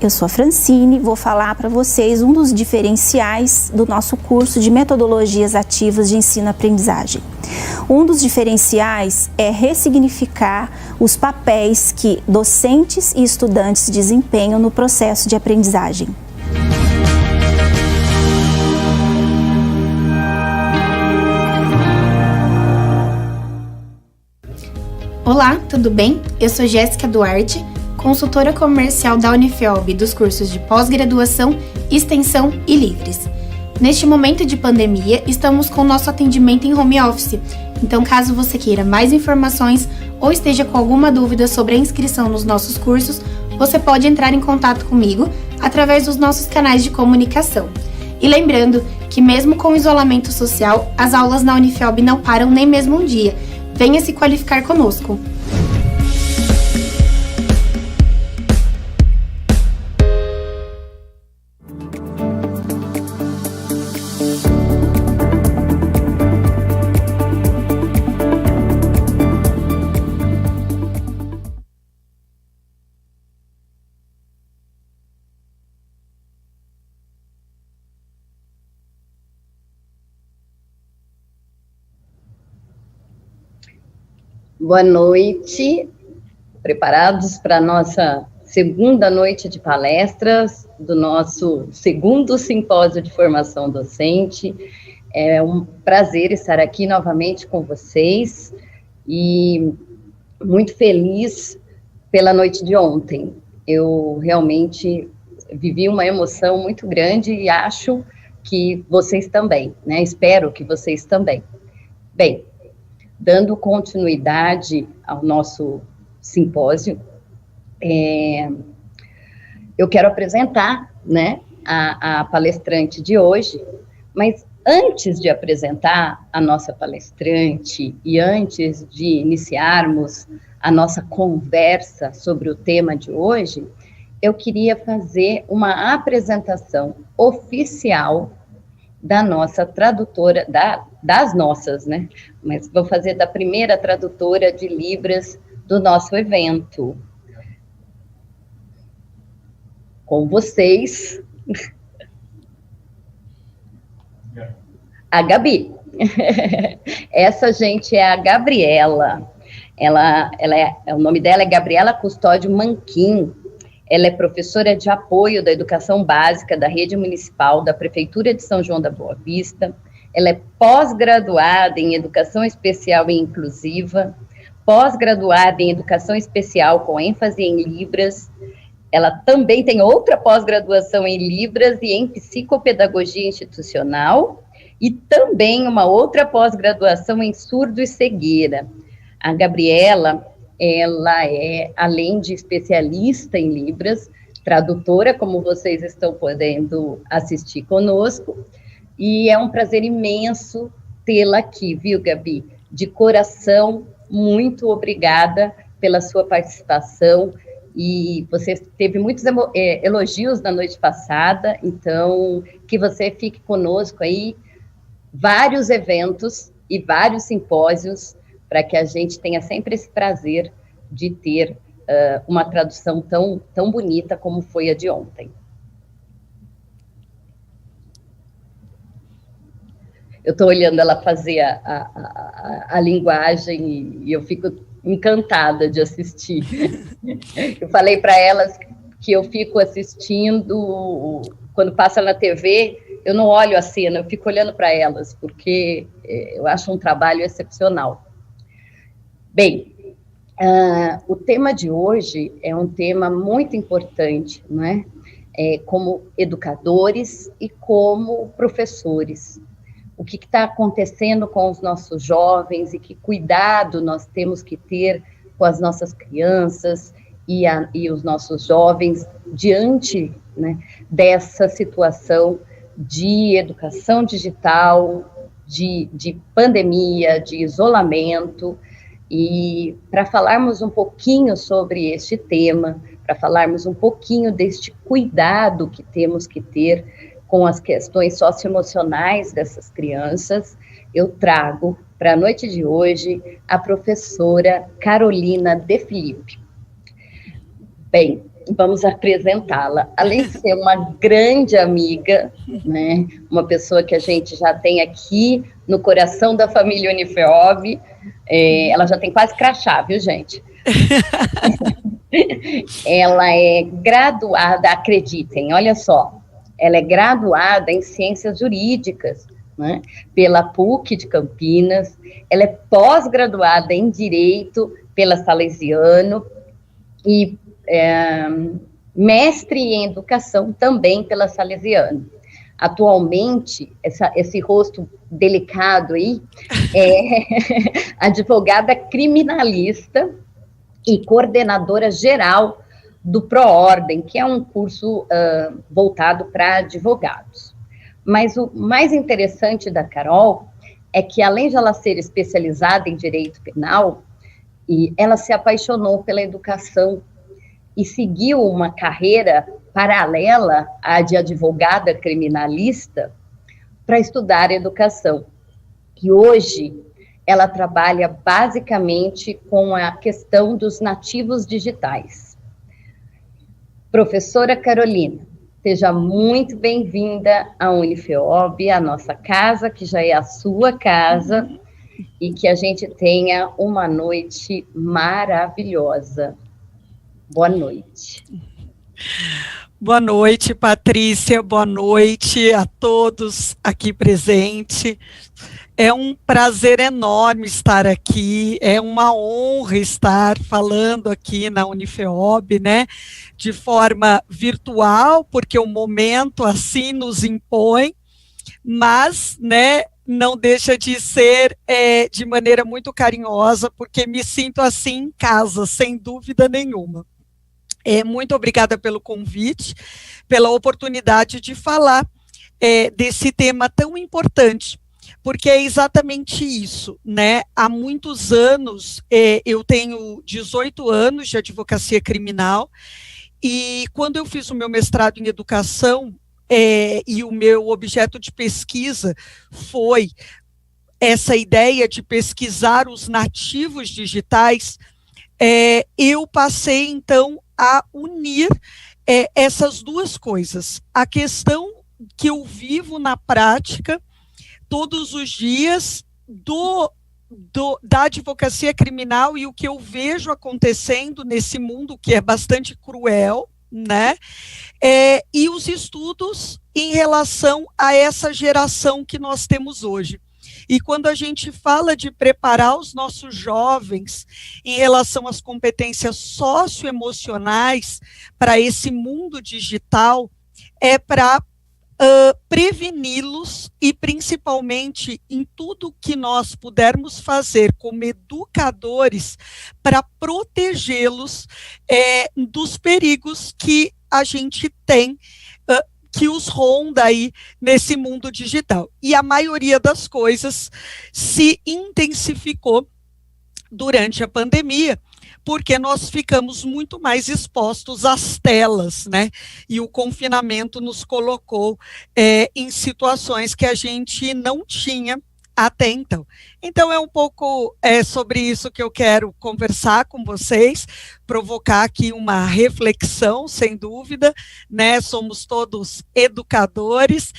eu sou a Francine, vou falar para vocês um dos diferenciais do nosso curso de metodologias ativas de ensino-aprendizagem. Um dos diferenciais é ressignificar os papéis que docentes e estudantes desempenham no processo de aprendizagem. Olá, tudo bem? Eu sou Jéssica Duarte, consultora comercial da Unifelb dos cursos de pós-graduação, extensão e livres. Neste momento de pandemia, estamos com o nosso atendimento em home office, então caso você queira mais informações ou esteja com alguma dúvida sobre a inscrição nos nossos cursos, você pode entrar em contato comigo através dos nossos canais de comunicação. E lembrando que mesmo com o isolamento social, as aulas na Unifelb não param nem mesmo um dia. Venha se qualificar conosco. Boa noite, preparados para a nossa segunda noite de palestras do nosso segundo simpósio de formação docente. É um prazer estar aqui novamente com vocês e muito feliz pela noite de ontem. Eu realmente vivi uma emoção muito grande e acho que vocês também, né? Espero que vocês também. Bem, dando continuidade ao nosso simpósio, eu quero apresentar, né, a palestrante de hoje, mas antes de apresentar a nossa palestrante e antes de iniciarmos a nossa conversa sobre o tema de hoje, eu queria fazer uma apresentação oficial da nossa tradutora, das nossas, né? Mas vou fazer da primeira tradutora de Libras do nosso evento. Com vocês, a Gabi. Essa gente é a Gabriela. O nome dela é Gabriela Custódio Manquim. Ela é professora de apoio da educação básica da rede municipal da Prefeitura de São João da Boa Vista. Ela é pós-graduada em educação especial e inclusiva, pós-graduada em educação especial com ênfase em Libras. Ela também tem outra pós-graduação em Libras e em psicopedagogia institucional e também uma outra pós-graduação em surdo e cegueira. A Gabriela, ela é, além de especialista em Libras, tradutora, como vocês estão podendo assistir conosco, e é um prazer imenso tê-la aqui, viu, Gabi? De coração, muito obrigada pela sua participação, e você teve muitos elogios na noite passada, então, que você fique conosco aí, vários eventos e vários simpósios, para que a gente tenha sempre esse prazer de ter uma tradução tão bonita como foi a de ontem. Eu estou olhando ela fazer a linguagem e eu fico encantada de assistir. Eu falei para elas que eu fico assistindo, quando passa na TV, eu não olho a cena, eu fico olhando para elas, porque eu acho um trabalho excepcional. Bem, o tema de hoje é um tema muito importante, não é? Como educadores e como professores. O que está acontecendo com os nossos jovens e que cuidado nós temos que ter com as nossas crianças e os nossos jovens diante, né, dessa situação de educação digital, de pandemia, de isolamento. E para falarmos um pouquinho sobre este tema, para falarmos um pouquinho deste cuidado que temos que ter com as questões socioemocionais dessas crianças, eu trago para a noite de hoje a professora Carolina De Filipe. Bem, vamos apresentá-la. Além de ser uma grande amiga, né, uma pessoa que a gente já tem aqui no coração da família Unifeob, ela já tem quase crachá, viu, gente? Ela é graduada, acreditem, olha só, ela é graduada em Ciências Jurídicas, né, pela PUC de Campinas, ela é pós-graduada em Direito pela Salesiano e mestre em Educação também pela Salesiano. Atualmente, esse rosto delicado aí é advogada criminalista e coordenadora geral do ProOrdem, que é um curso voltado para advogados. Mas o mais interessante da Carol é que, além de ela ser especializada em direito penal, ela se apaixonou pela educação e seguiu uma carreira paralela à de advogada criminalista para estudar educação. E hoje ela trabalha basicamente com a questão dos nativos digitais. Professora Carolina, seja muito bem-vinda à Unifeob, à nossa casa, que já é a sua casa, e que a gente tenha uma noite maravilhosa. Boa noite. Boa noite, Patrícia, boa noite a todos aqui presentes. É um prazer enorme estar aqui, é uma honra estar falando aqui na Unifeob, né, de forma virtual, porque o momento assim nos impõe, mas, né, não deixa de ser de maneira muito carinhosa, porque me sinto assim em casa, sem dúvida nenhuma. Muito obrigada pelo convite, pela oportunidade de falar desse tema tão importante, porque é exatamente isso, né? Há muitos anos, eu tenho 18 anos de advocacia criminal, e quando eu fiz o meu mestrado em educação, e o meu objeto de pesquisa foi essa ideia de pesquisar os nativos digitais, eu passei, então, a unir essas duas coisas. A questão que eu vivo na prática, todos os dias, da advocacia criminal e o que eu vejo acontecendo nesse mundo que é bastante cruel, né? E os estudos em relação a essa geração que nós temos hoje. E quando a gente fala de preparar os nossos jovens em relação às competências socioemocionais para esse mundo digital, é para preveni-los e, principalmente, em tudo que nós pudermos fazer como educadores para protegê-los dos perigos que a gente tem, que os ronda aí nesse mundo digital. E a maioria das coisas se intensificou durante a pandemia, porque nós ficamos muito mais expostos às telas, né? E o confinamento nos colocou em situações que a gente não tinha até então. Então, é um pouco sobre isso que eu quero conversar com vocês, provocar aqui uma reflexão, sem dúvida, né? Somos todos educadores,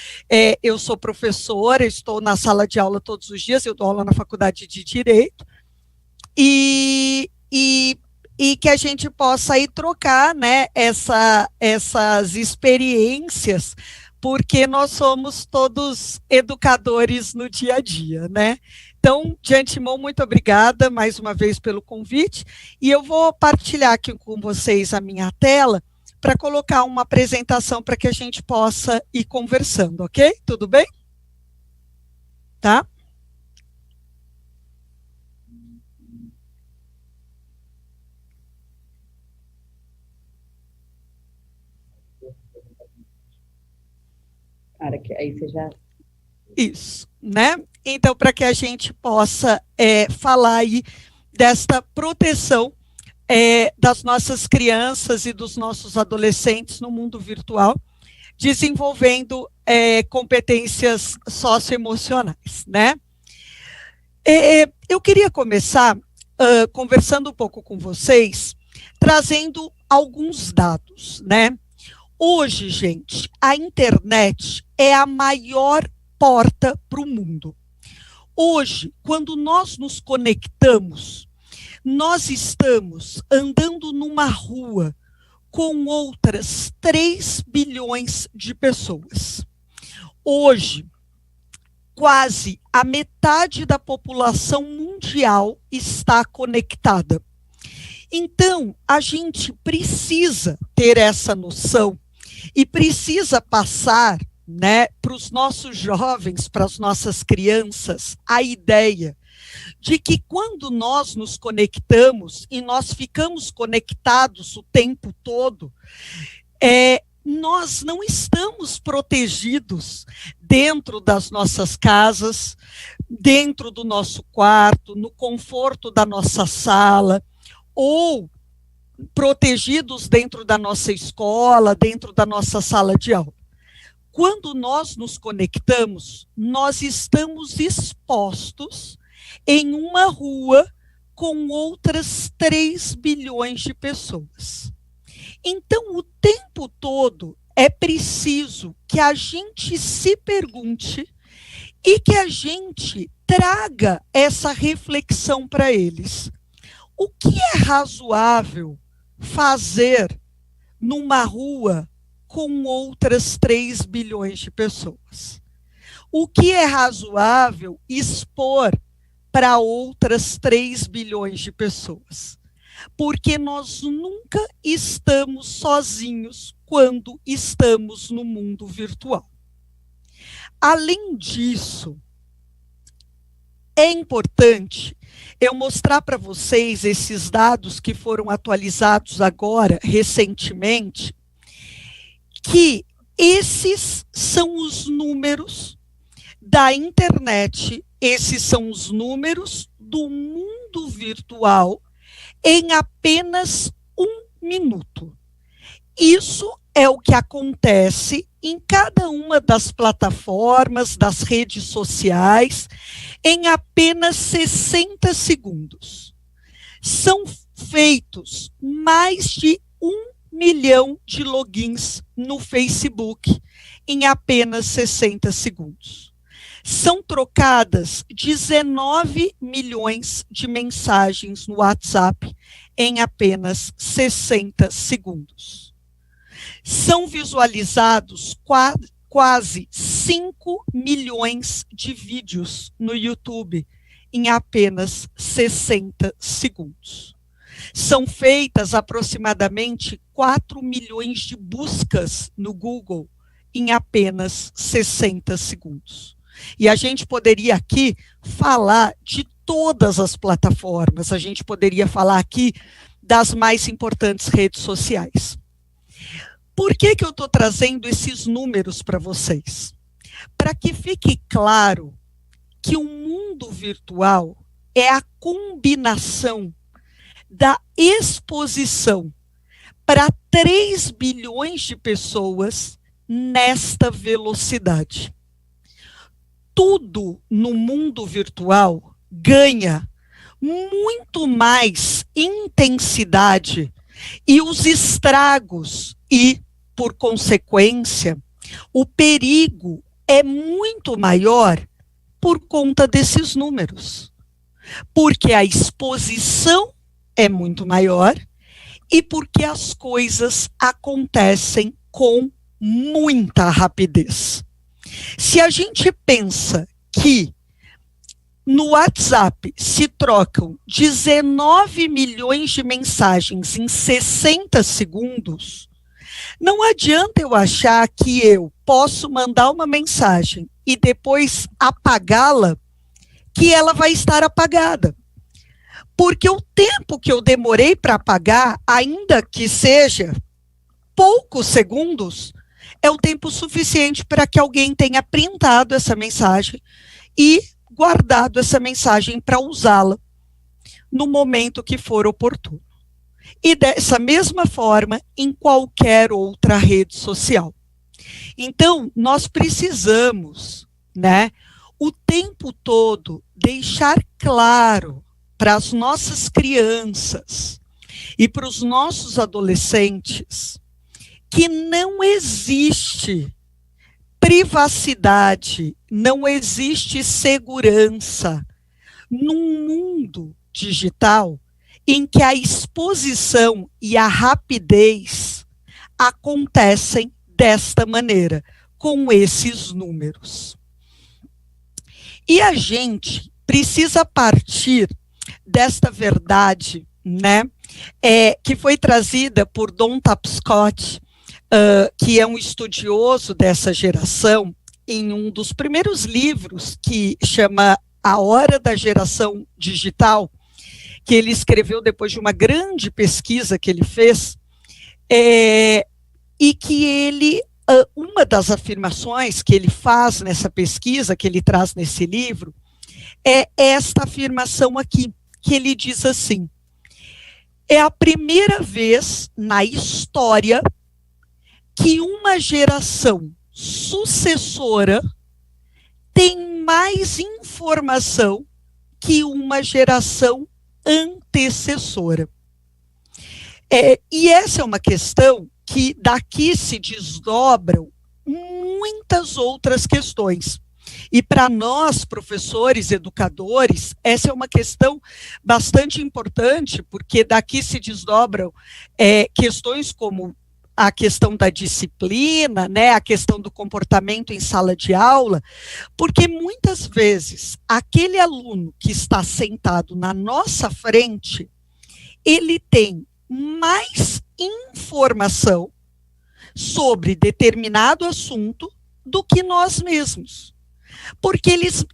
eu sou professora, estou na sala de aula todos os dias, eu dou aula na Faculdade de Direito, e que a gente possa aí trocar, né, essas experiências, porque nós somos todos educadores no dia a dia, né? Então, de antemão, muito obrigada mais uma vez pelo convite, e eu vou partilhar aqui com vocês a minha tela para colocar uma apresentação para que a gente possa ir conversando, ok? Tudo bem? Tá? Aí você já... Isso, né? Então, para que a gente possa falar aí desta proteção das nossas crianças e dos nossos adolescentes no mundo virtual, desenvolvendo competências socioemocionais, né? Eu queria começar conversando um pouco com vocês, trazendo alguns dados, né? Hoje, gente, a internet é a maior porta para o mundo. Hoje, quando nós nos conectamos, nós estamos andando numa rua com outras 3 bilhões de pessoas. Hoje, quase a metade da população mundial está conectada. Então, a gente precisa ter essa noção e precisa passar, né, para os nossos jovens, para as nossas crianças, a ideia de que quando nós nos conectamos e nós ficamos conectados o tempo todo, nós não estamos protegidos dentro das nossas casas, dentro do nosso quarto, no conforto da nossa sala, ou protegidos dentro da nossa escola, dentro da nossa sala de aula. Quando nós nos conectamos, nós estamos expostos em uma rua com outras 3 bilhões de pessoas. Então, o tempo todo é preciso que a gente se pergunte e que a gente traga essa reflexão para eles. O que é razoável fazer numa rua com outras 3 bilhões de pessoas? O que é razoável expor para outras 3 bilhões de pessoas? Porque nós nunca estamos sozinhos quando estamos no mundo virtual. Além disso, é importante eu mostrar para vocês esses dados que foram atualizados agora, recentemente, que esses são os números da internet, esses são os números do mundo virtual em apenas 1 minuto. Isso é o que acontece em cada uma das plataformas, das redes sociais, em apenas 60 segundos. São feitos mais de 1 milhão de logins no Facebook em apenas 60 segundos. São trocadas 19 milhões de mensagens no WhatsApp em apenas 60 segundos. São visualizados quase 5 milhões de vídeos no YouTube em apenas 60 segundos. São feitas aproximadamente 4 milhões de buscas no Google em apenas 60 segundos. E a gente poderia aqui falar de todas as plataformas, a gente poderia falar aqui das mais importantes redes sociais. Por que eu estou trazendo esses números para vocês? Para que fique claro que o mundo virtual é a combinação da exposição para 3 bilhões de pessoas nesta velocidade. Tudo no mundo virtual ganha muito mais intensidade e os estragos e, por consequência, o perigo é muito maior por conta desses números. Porque a exposição é muito maior e porque as coisas acontecem com muita rapidez. Se a gente pensa que no WhatsApp se trocam 19 milhões de mensagens em 60 segundos, não adianta eu achar que eu posso mandar uma mensagem e depois apagá-la, que ela vai estar apagada. Porque o tempo que eu demorei para apagar, ainda que seja poucos segundos, é o tempo suficiente para que alguém tenha printado essa mensagem e guardado essa mensagem para usá-la no momento que for oportuno. E dessa mesma forma, em qualquer outra rede social. Então, nós precisamos, né, o tempo todo deixar claro para as nossas crianças e para os nossos adolescentes que não existe privacidade, não existe segurança num mundo digital em que a exposição e a rapidez acontecem desta maneira, com esses números. E a gente precisa partir desta verdade, né, que foi trazida por Don Tapscott, que é um estudioso dessa geração, em um dos primeiros livros que chama A Hora da Geração Digital, que ele escreveu depois de uma grande pesquisa que ele fez, e que ele, uma das afirmações que ele faz nessa pesquisa, que ele traz nesse livro, é esta afirmação aqui, que ele diz assim: é a primeira vez na história que uma geração sucessora tem mais informação que uma geração antecessora. E essa é uma questão que daqui se desdobram muitas outras questões. E para nós, professores, educadores, essa é uma questão bastante importante, porque daqui se desdobram questões como a questão da disciplina, né, a questão do comportamento em sala de aula, porque muitas vezes aquele aluno que está sentado na nossa frente, ele tem mais informação sobre determinado assunto do que nós mesmos. Porque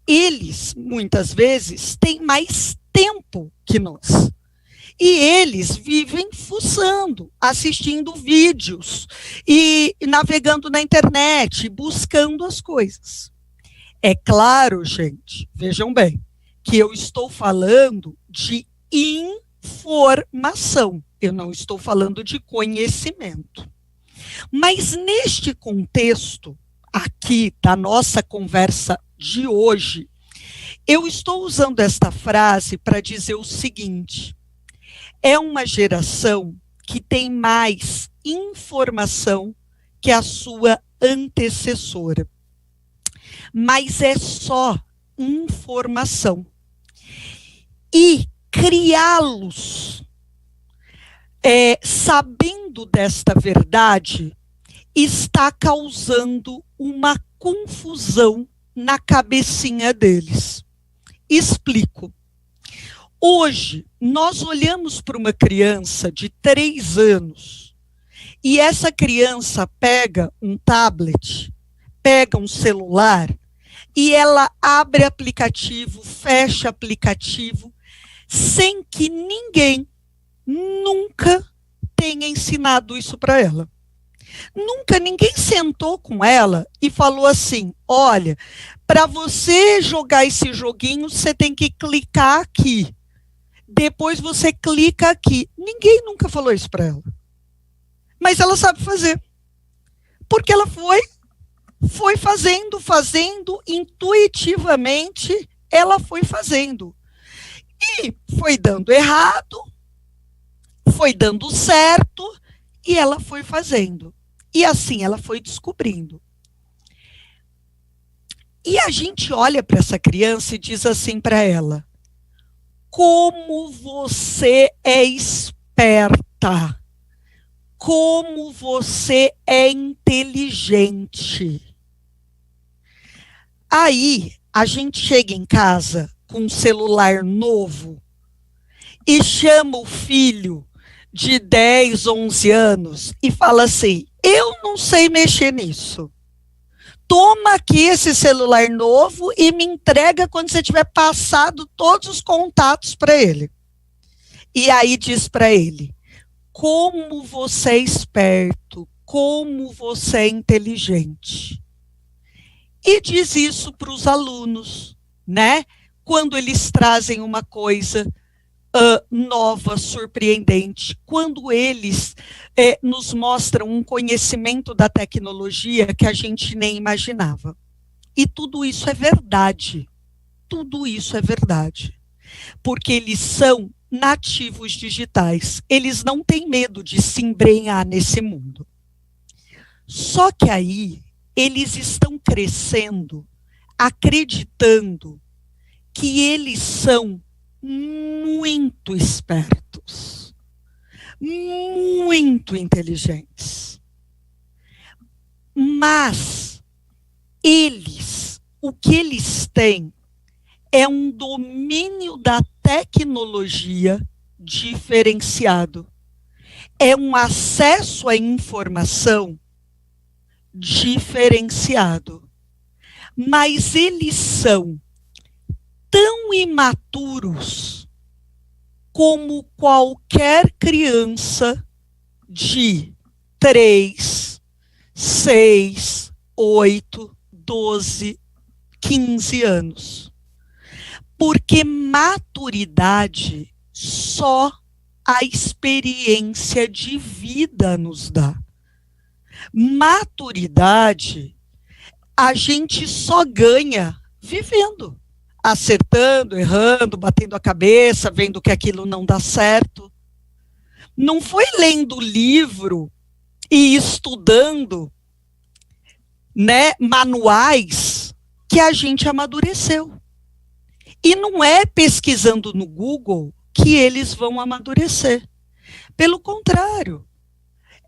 eles muitas vezes, têm mais tempo que nós. E eles vivem fuçando, assistindo vídeos, e navegando na internet, buscando as coisas. É claro, gente, vejam bem, que eu estou falando de informação, eu não estou falando de conhecimento. Mas neste contexto, aqui da nossa conversa de hoje, eu estou usando esta frase para dizer o seguinte: é uma geração que tem mais informação que a sua antecessora. Mas é só informação. E criá-los, sabendo desta verdade, está causando uma confusão na cabecinha deles. Explico. Hoje, nós olhamos para uma criança de 3 anos e essa criança pega um tablet, pega um celular e ela abre aplicativo, fecha aplicativo, sem que ninguém nunca tenha ensinado isso para ela. Nunca ninguém sentou com ela e falou assim: olha, para você jogar esse joguinho, você tem que clicar aqui. Depois você clica aqui. Ninguém nunca falou isso para ela. Mas ela sabe fazer. Porque ela foi fazendo intuitivamente, ela foi fazendo. E foi dando errado, foi dando certo, e ela foi fazendo. E assim ela foi descobrindo. E a gente olha para essa criança e diz assim para ela: como você é esperta, como você é inteligente. Aí a gente chega em casa com um celular novo e chama o filho de 10, 11 anos e fala assim: eu não sei mexer nisso. Toma aqui esse celular novo e me entrega quando você tiver passado todos os contatos para ele. E aí diz para ele: como você é esperto, como você é inteligente. E diz isso para os alunos, né? Quando eles trazem uma coisa nova, surpreendente, quando eles nos mostram um conhecimento da tecnologia que a gente nem imaginava. E tudo isso é verdade. Tudo isso é verdade. Porque eles são nativos digitais. Eles não têm medo de se embrenhar nesse mundo. Só que aí eles estão crescendo, acreditando que eles são muito espertos, muito inteligentes. Mas o que eles têm é um domínio da tecnologia diferenciado. É um acesso à informação diferenciado. Mas eles são tão imaturos como qualquer criança de 3, 6, 8, 12, 15 anos. Porque maturidade só a experiência de vida nos dá. Maturidade a gente só ganha vivendo, acertando, errando, batendo a cabeça, vendo que aquilo não dá certo. Não foi lendo livro e estudando, né, manuais que a gente amadureceu. E não é pesquisando no Google que eles vão amadurecer. Pelo contrário,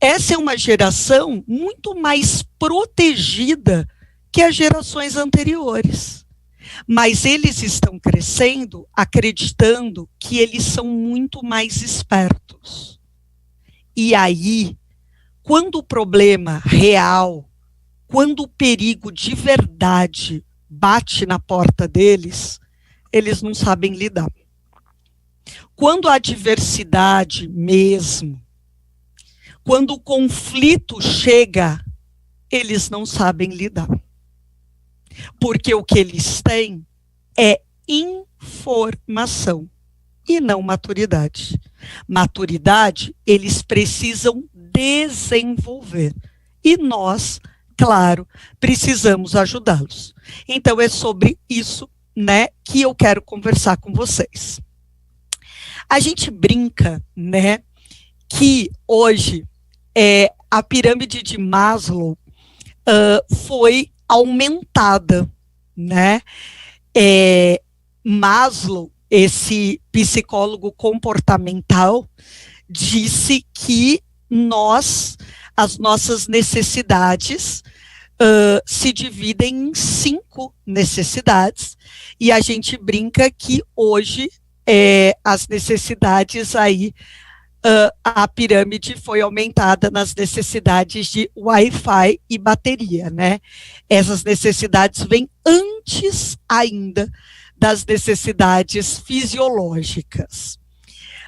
essa é uma geração muito mais protegida que as gerações anteriores. Mas eles estão crescendo acreditando que eles são muito mais espertos. E aí, quando o problema real, quando o perigo de verdade bate na porta deles, eles não sabem lidar. Quando a adversidade mesmo, quando o conflito chega, eles não sabem lidar. Porque o que eles têm é informação e não maturidade. Maturidade, eles precisam desenvolver. E nós, claro, precisamos ajudá-los. Então, é sobre isso, né, que eu quero conversar com vocês. A gente brinca, né, que hoje a pirâmide de Maslow foi aumentada, né? Maslow, esse psicólogo comportamental, disse que as nossas necessidades se dividem em 5 necessidades, e a gente brinca que hoje as necessidades aí, a pirâmide foi aumentada nas necessidades de Wi-Fi e bateria, né? Essas necessidades vêm antes ainda das necessidades fisiológicas.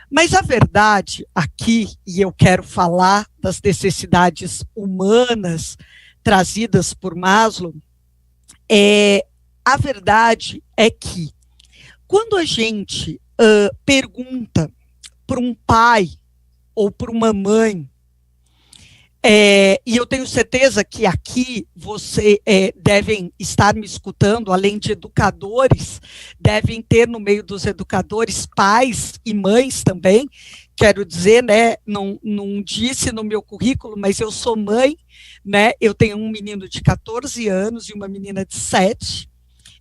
Mas a verdade aqui, e eu quero falar das necessidades humanas trazidas por Maslow, a verdade é que quando a gente pergunta para um pai ou para uma mãe, e eu tenho certeza que aqui você devem estar me escutando, além de educadores, devem ter no meio dos educadores pais e mães também. Quero dizer, né, não disse no meu currículo, mas eu sou mãe, né, eu tenho um menino de 14 anos e uma menina de 7,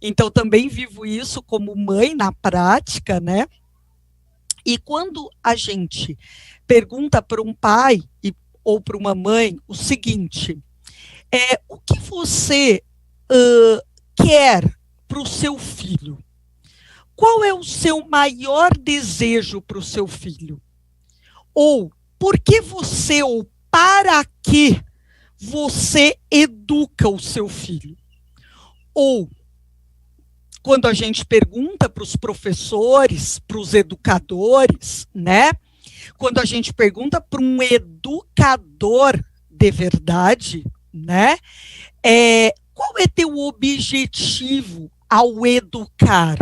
então também vivo isso como mãe na prática, né? E quando a gente pergunta para um pai ou para uma mãe o seguinte, o que você quer para o seu filho? Qual é o seu maior desejo para o seu filho? Ou por que você, ou para que você educa o seu filho? Ou quando a gente pergunta para os professores, para os educadores, né? Quando a gente pergunta para um educador de verdade, né? Qual é teu objetivo ao educar?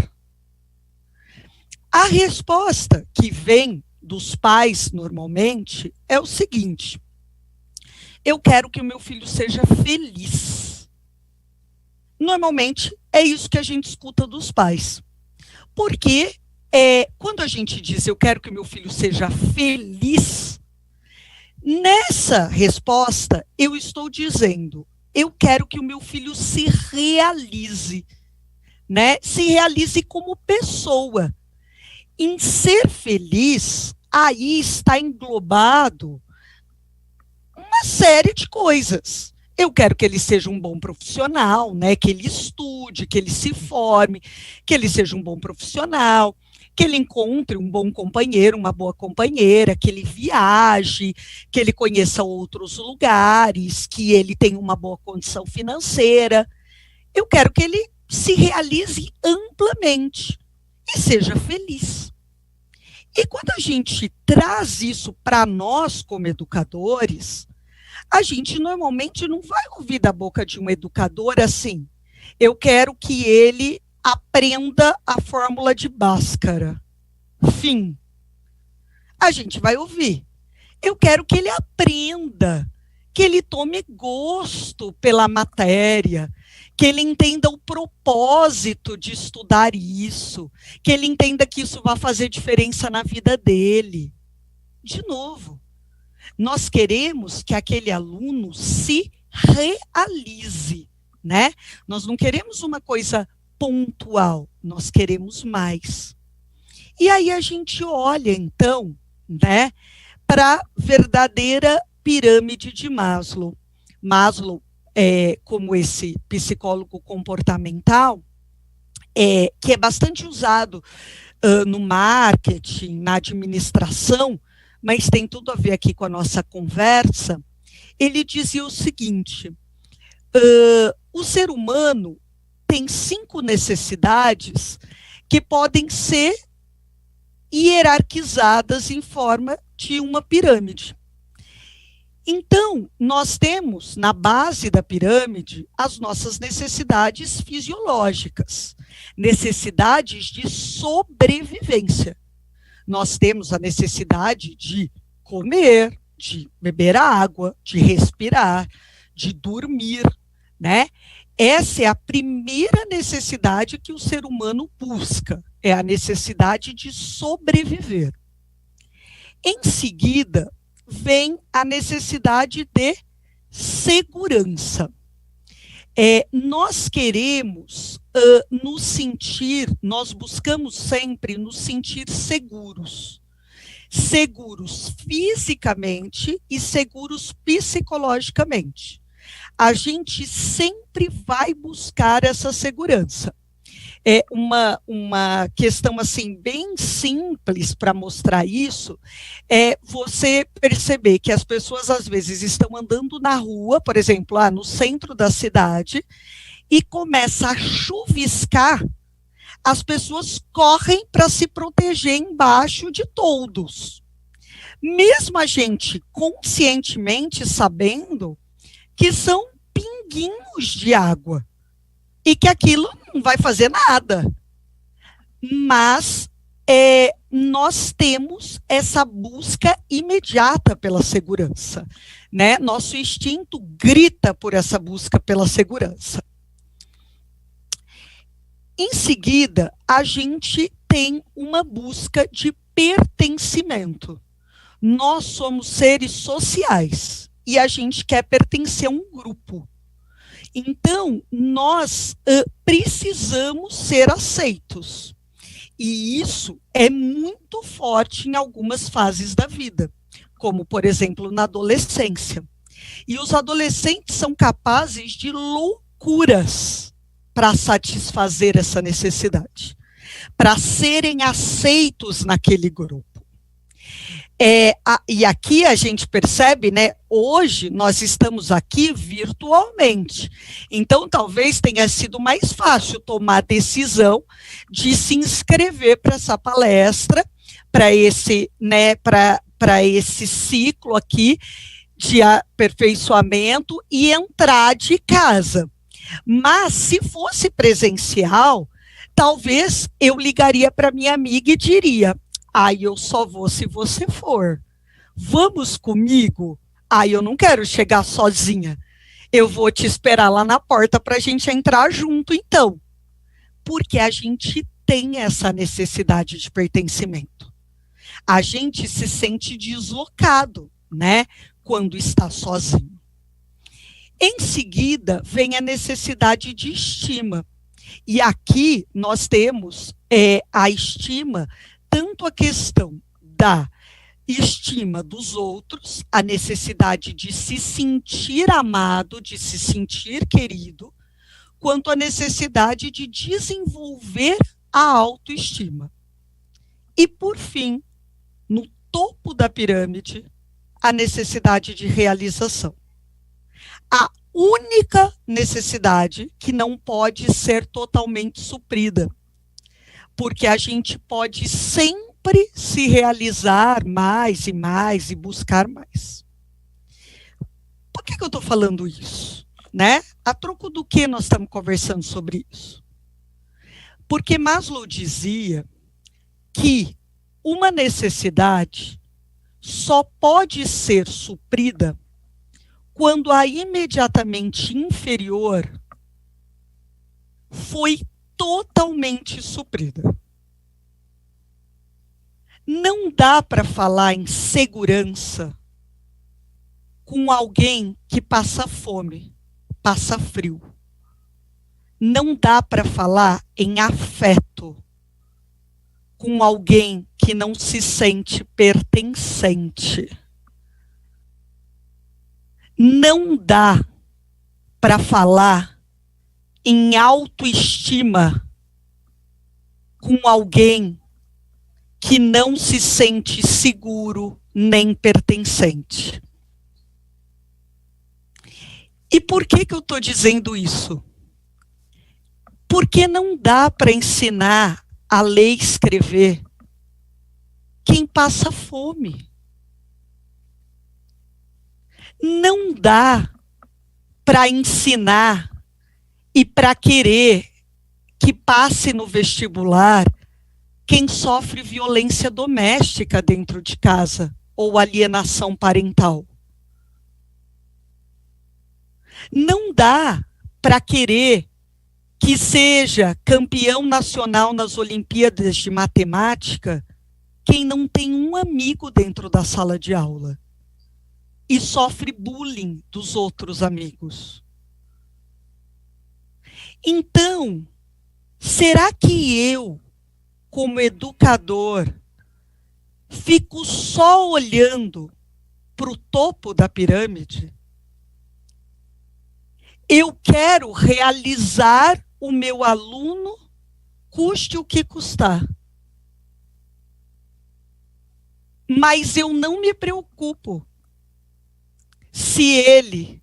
A resposta que vem dos pais, normalmente, é o seguinte: eu quero que o meu filho seja feliz. Normalmente, é isso que a gente escuta dos pais. Porque quando a gente diz eu quero que o meu filho seja feliz, nessa resposta eu estou dizendo eu quero que o meu filho se realize, né? Se realize como pessoa. Em ser feliz, aí está englobado uma série de coisas. Eu quero que ele seja um bom profissional, né? Que ele estude, que ele se forme, que ele seja um bom profissional, que ele encontre um bom companheiro, uma boa companheira, que ele viaje, que ele conheça outros lugares, que ele tenha uma boa condição financeira. Eu quero que ele se realize amplamente e seja feliz. E quando a gente traz isso para nós como educadores, a gente normalmente não vai ouvir da boca de um educador assim, eu quero que ele aprenda a fórmula de Bhaskara. Fim. A gente vai ouvir. Eu quero que ele aprenda, que ele tome gosto pela matéria, que ele entenda o propósito de estudar isso, que ele entenda que isso vai fazer diferença na vida dele. De novo, nós queremos que aquele aluno se realize, né? Nós não queremos uma coisa pontual, nós queremos mais. E aí a gente olha, então, né, para a verdadeira pirâmide de Maslow. Maslow, como esse psicólogo comportamental, que é bastante usado no marketing, na administração, mas tem tudo a ver aqui com a nossa conversa, ele dizia o seguinte, o ser humano tem 5 necessidades que podem ser hierarquizadas em forma de uma pirâmide. Então, nós temos, na base da pirâmide, as nossas necessidades fisiológicas, necessidades de sobrevivência. Nós temos a necessidade de comer, de beber água, de respirar, de dormir, né? Essa é a primeira necessidade que o ser humano busca, é a necessidade de sobreviver. Em seguida, vem a necessidade de segurança. Nós queremos nos sentir, nós buscamos sempre nos sentir seguros. Seguros fisicamente e seguros psicologicamente. A gente sempre vai buscar essa segurança. É uma questão assim bem simples para mostrar isso, é você perceber que as pessoas às vezes estão andando na rua, por exemplo, no centro da cidade, e começa a chuviscar, as pessoas correm para se proteger embaixo de toldos. Mesmo a gente conscientemente sabendo que são pinguinhos de água e que aquilo não vai fazer nada. Mas nós temos essa busca imediata pela segurança, né? Nosso instinto grita por essa busca pela segurança. Em seguida, a gente tem uma busca de pertencimento. Nós somos seres sociais e a gente quer pertencer a um grupo. Então, nós precisamos ser aceitos. E isso é muito forte em algumas fases da vida, como, por exemplo, na adolescência. E os adolescentes são capazes de loucuras para satisfazer essa necessidade, para serem aceitos naquele grupo. E aqui a gente percebe, né, hoje nós estamos aqui virtualmente, então talvez tenha sido mais fácil tomar a decisão de se inscrever para essa palestra, para esse, né, para esse ciclo aqui de aperfeiçoamento e entrar de casa. Mas se fosse presencial, talvez eu ligaria para minha amiga e diria: eu só vou se você for. Vamos comigo? Eu não quero chegar sozinha. Eu vou te esperar lá na porta para a gente entrar junto, então. Porque a gente tem essa necessidade de pertencimento. A gente se sente deslocado, né, quando está sozinho. Em seguida, vem a necessidade de estima. E aqui nós temos a estima, tanto a questão da estima dos outros, a necessidade de se sentir amado, de se sentir querido, quanto a necessidade de desenvolver a autoestima. E, por fim, no topo da pirâmide, a necessidade de realização. A única necessidade que não pode ser totalmente suprida, porque a gente pode sempre se realizar mais e mais e buscar mais. Por que eu estou falando isso? Né? A troco do que nós estamos conversando sobre isso? Porque Maslow dizia que uma necessidade só pode ser suprida quando a imediatamente inferior foi totalmente suprida. Não dá para falar em segurança com alguém que passa fome, passa frio. Não dá para falar em afeto com alguém que não se sente pertencente. Não dá para falar em autoestima com alguém que não se sente seguro nem pertencente. E por que eu estou dizendo isso? Porque não dá para ensinar a ler e escrever quem passa fome. Não dá para ensinar e para querer que passe no vestibular quem sofre violência doméstica dentro de casa ou alienação parental. Não dá para querer que seja campeão nacional nas Olimpíadas de Matemática quem não tem um amigo dentro da sala de aula e sofre bullying dos outros amigos. Então, será que eu, como educador, fico só olhando para o topo da pirâmide? Eu quero realizar o meu aluno, custe o que custar. Mas eu não me preocupo se ele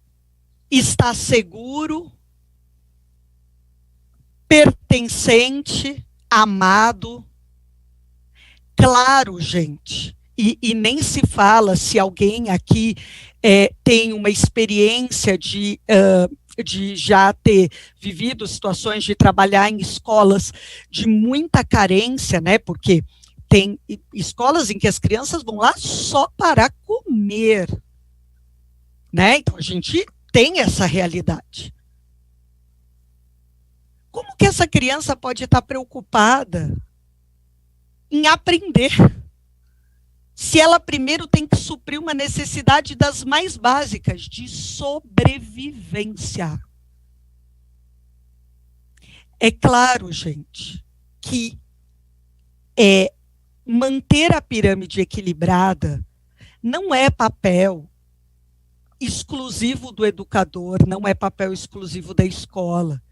está seguro, pertencente, amado. Claro, gente, e nem se fala se alguém aqui tem uma experiência de já ter vivido situações de trabalhar em escolas de muita carência, né? Porque tem escolas em que as crianças vão lá só para comer, né? Então a gente tem essa realidade. Como que essa criança pode estar preocupada em aprender se ela primeiro tem que suprir uma necessidade das mais básicas, de sobrevivência? É claro, gente, que manter a pirâmide equilibrada não é papel exclusivo do educador, não é papel exclusivo da escola.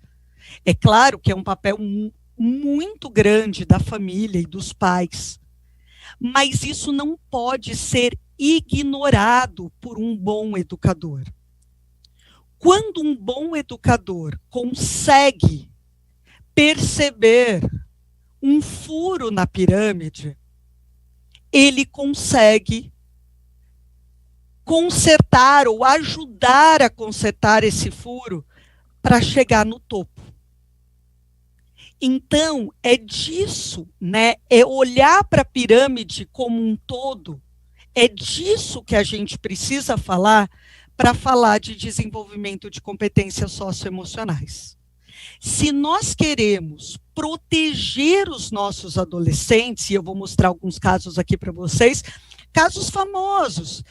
É claro que é um papel muito grande da família e dos pais. Mas isso não pode ser ignorado por um bom educador. Quando um bom educador consegue perceber um furo na pirâmide, ele consegue consertar ou ajudar a consertar esse furo para chegar no topo. Então, é disso, né? É olhar para a pirâmide como um todo, é disso que a gente precisa falar para falar de desenvolvimento de competências socioemocionais. Se nós queremos proteger os nossos adolescentes, e eu vou mostrar alguns casos aqui para vocês, casos famosos,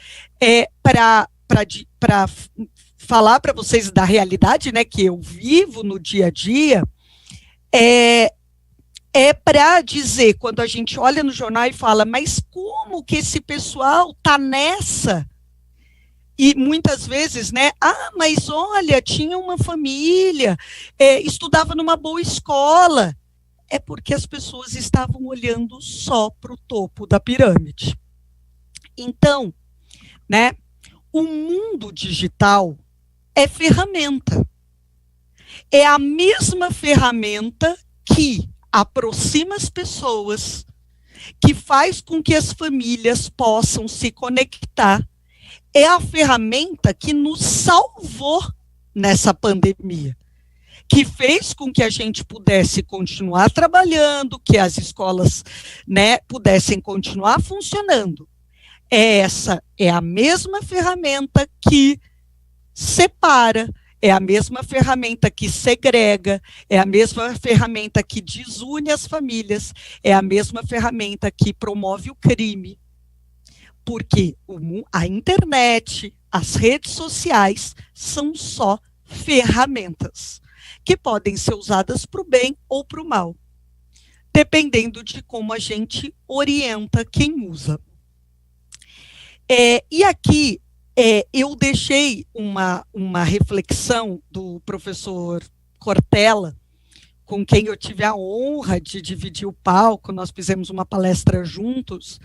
para falar para vocês da realidade, né, que eu vivo no dia a dia, para dizer, quando a gente olha no jornal e fala, mas como que esse pessoal está nessa? E muitas vezes, né, mas olha, tinha uma família, estudava numa boa escola. É porque as pessoas estavam olhando só para o topo da pirâmide. Então, né, o mundo digital é ferramenta. É a mesma ferramenta que aproxima as pessoas, que faz com que as famílias possam se conectar. É a ferramenta que nos salvou nessa pandemia, que fez com que a gente pudesse continuar trabalhando, que as escolas, né, pudessem continuar funcionando. Essa é a mesma ferramenta que separa, é a mesma ferramenta que segrega, é a mesma ferramenta que desune as famílias, é a mesma ferramenta que promove o crime. Porque a internet, as redes sociais são só ferramentas que podem ser usadas para o bem ou para o mal, dependendo de como a gente orienta quem usa. E aqui eu deixei uma reflexão do professor Cortella, com quem eu tive a honra de dividir o palco, nós fizemos uma palestra juntos,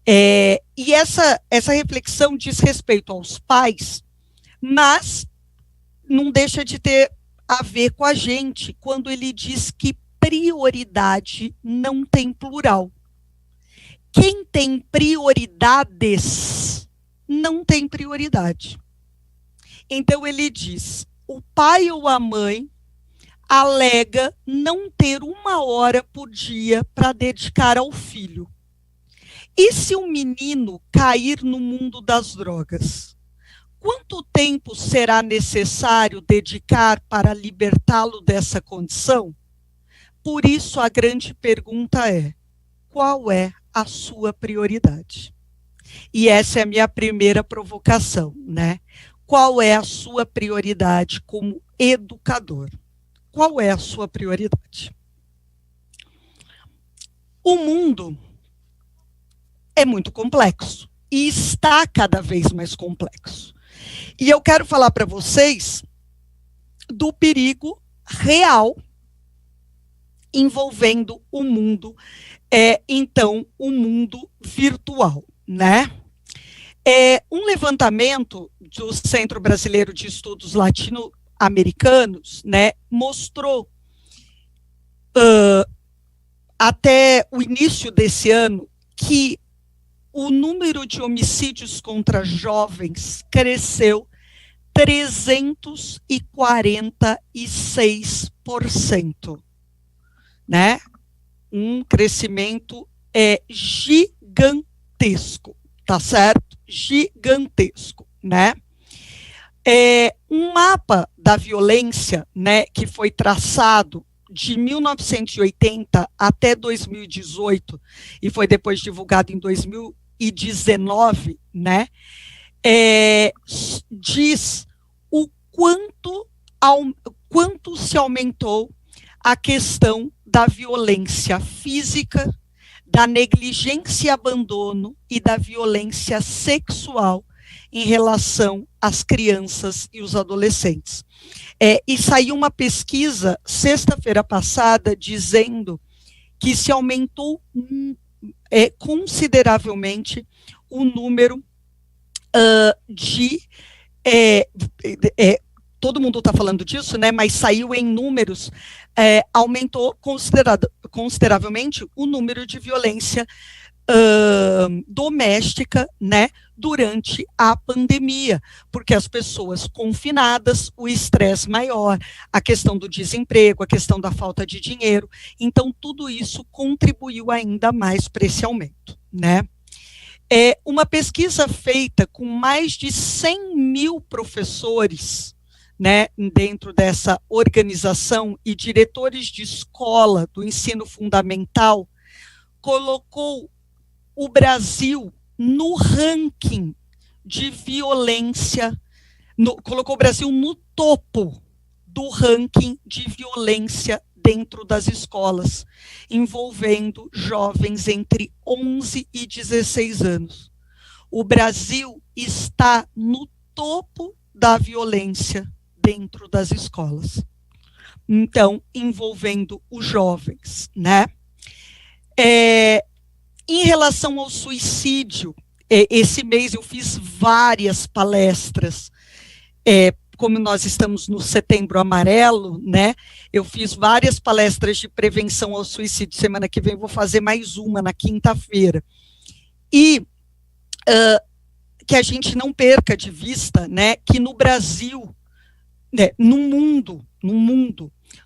e essa reflexão diz respeito aos pais, mas não deixa de ter a ver com a gente, quando ele diz que prioridade não tem plural. Quem tem prioridades não tem prioridade. Então ele diz, o pai ou a mãe alega não ter 1 hora por dia para dedicar ao filho. E se um menino cair no mundo das drogas? Quanto tempo será necessário dedicar para libertá-lo dessa condição? Por isso, a grande pergunta é, qual é a sua prioridade? E essa é a minha primeira provocação, né? Qual é a sua prioridade como educador? Qual é a sua prioridade? O mundo é muito complexo e está cada vez mais complexo. E eu quero falar para vocês do perigo real envolvendo o mundo, então, o mundo virtual, né? Um levantamento do Centro Brasileiro de Estudos Latino-Americanos, né, mostrou até o início desse ano que o número de homicídios contra jovens cresceu 346%, né? Um crescimento gigantesco, tá certo? Gigantesco, né? Um mapa da violência, né, que foi traçado de 1980 até 2018 e foi depois divulgado em 2019, né, diz o quanto se aumentou a questão da violência física, da negligência e abandono e da violência sexual em relação às crianças e os adolescentes. E saiu uma pesquisa sexta-feira passada dizendo que se aumentou consideravelmente o número todo mundo está falando disso, né, mas saiu em números, aumentou consideravelmente o número de violência doméstica, né, durante a pandemia, porque as pessoas confinadas, o estresse maior, a questão do desemprego, a questão da falta de dinheiro, então tudo isso contribuiu ainda mais para esse aumento, né. Uma pesquisa feita com mais de 100 mil professores, né, dentro dessa organização, e diretores de escola do ensino fundamental, colocou o Brasil no ranking de violência, colocou o Brasil no topo do ranking de violência dentro das escolas, envolvendo jovens entre 11 e 16 anos. O Brasil está no topo da violência dentro das escolas. Então, envolvendo os jovens, né? Em relação ao suicídio, esse mês eu fiz várias palestras, como nós estamos no Setembro Amarelo, né, eu fiz várias palestras de prevenção ao suicídio. Semana que vem vou fazer mais uma, na quinta-feira. E que a gente não perca de vista, né, que no Brasil, né, no mundo,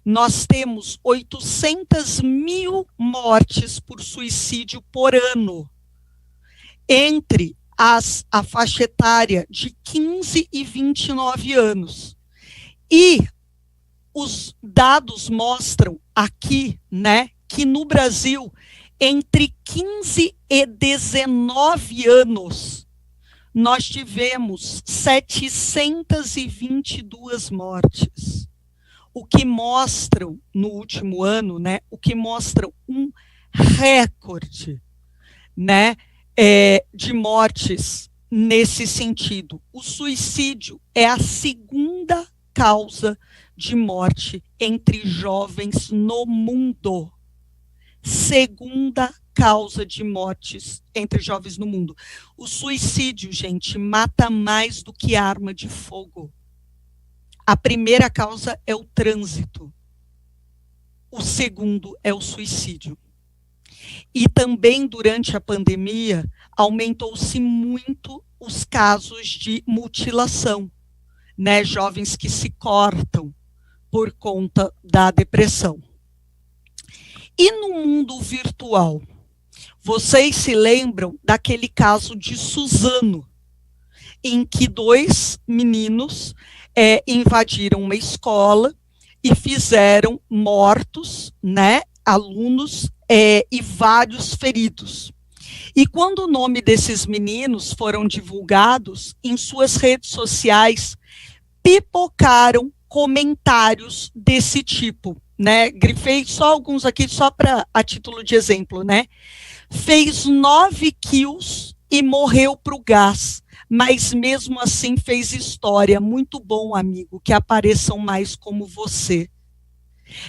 nós temos 800 mil mortes por suicídio por ano, entre a faixa etária de 15 e 29 anos. E os dados mostram aqui, né, que no Brasil, entre 15 e 19 anos, nós tivemos 722 mortes. O que mostram, no último ano, né, o que mostram um recorde, né, de mortes nesse sentido. O suicídio é a segunda causa de morte entre jovens no mundo. Segunda causa de mortes entre jovens no mundo. O suicídio, gente, mata mais do que arma de fogo. A primeira causa é o trânsito. O segundo é o suicídio. E também, durante a pandemia, aumentou-se muito os casos de mutilação, né? Jovens que se cortam por conta da depressão. E no mundo virtual, vocês se lembram daquele caso de Suzano, em que 2 meninos invadiram uma escola e fizeram mortos, né, alunos e vários feridos. E quando o nome desses meninos foram divulgados, em suas redes sociais, pipocaram comentários desse tipo, né? Grifei só alguns aqui, só a título de exemplo, né? Fez 9 kills e morreu para o gás, mas mesmo assim fez história. Muito bom, amigo, que apareçam mais como você.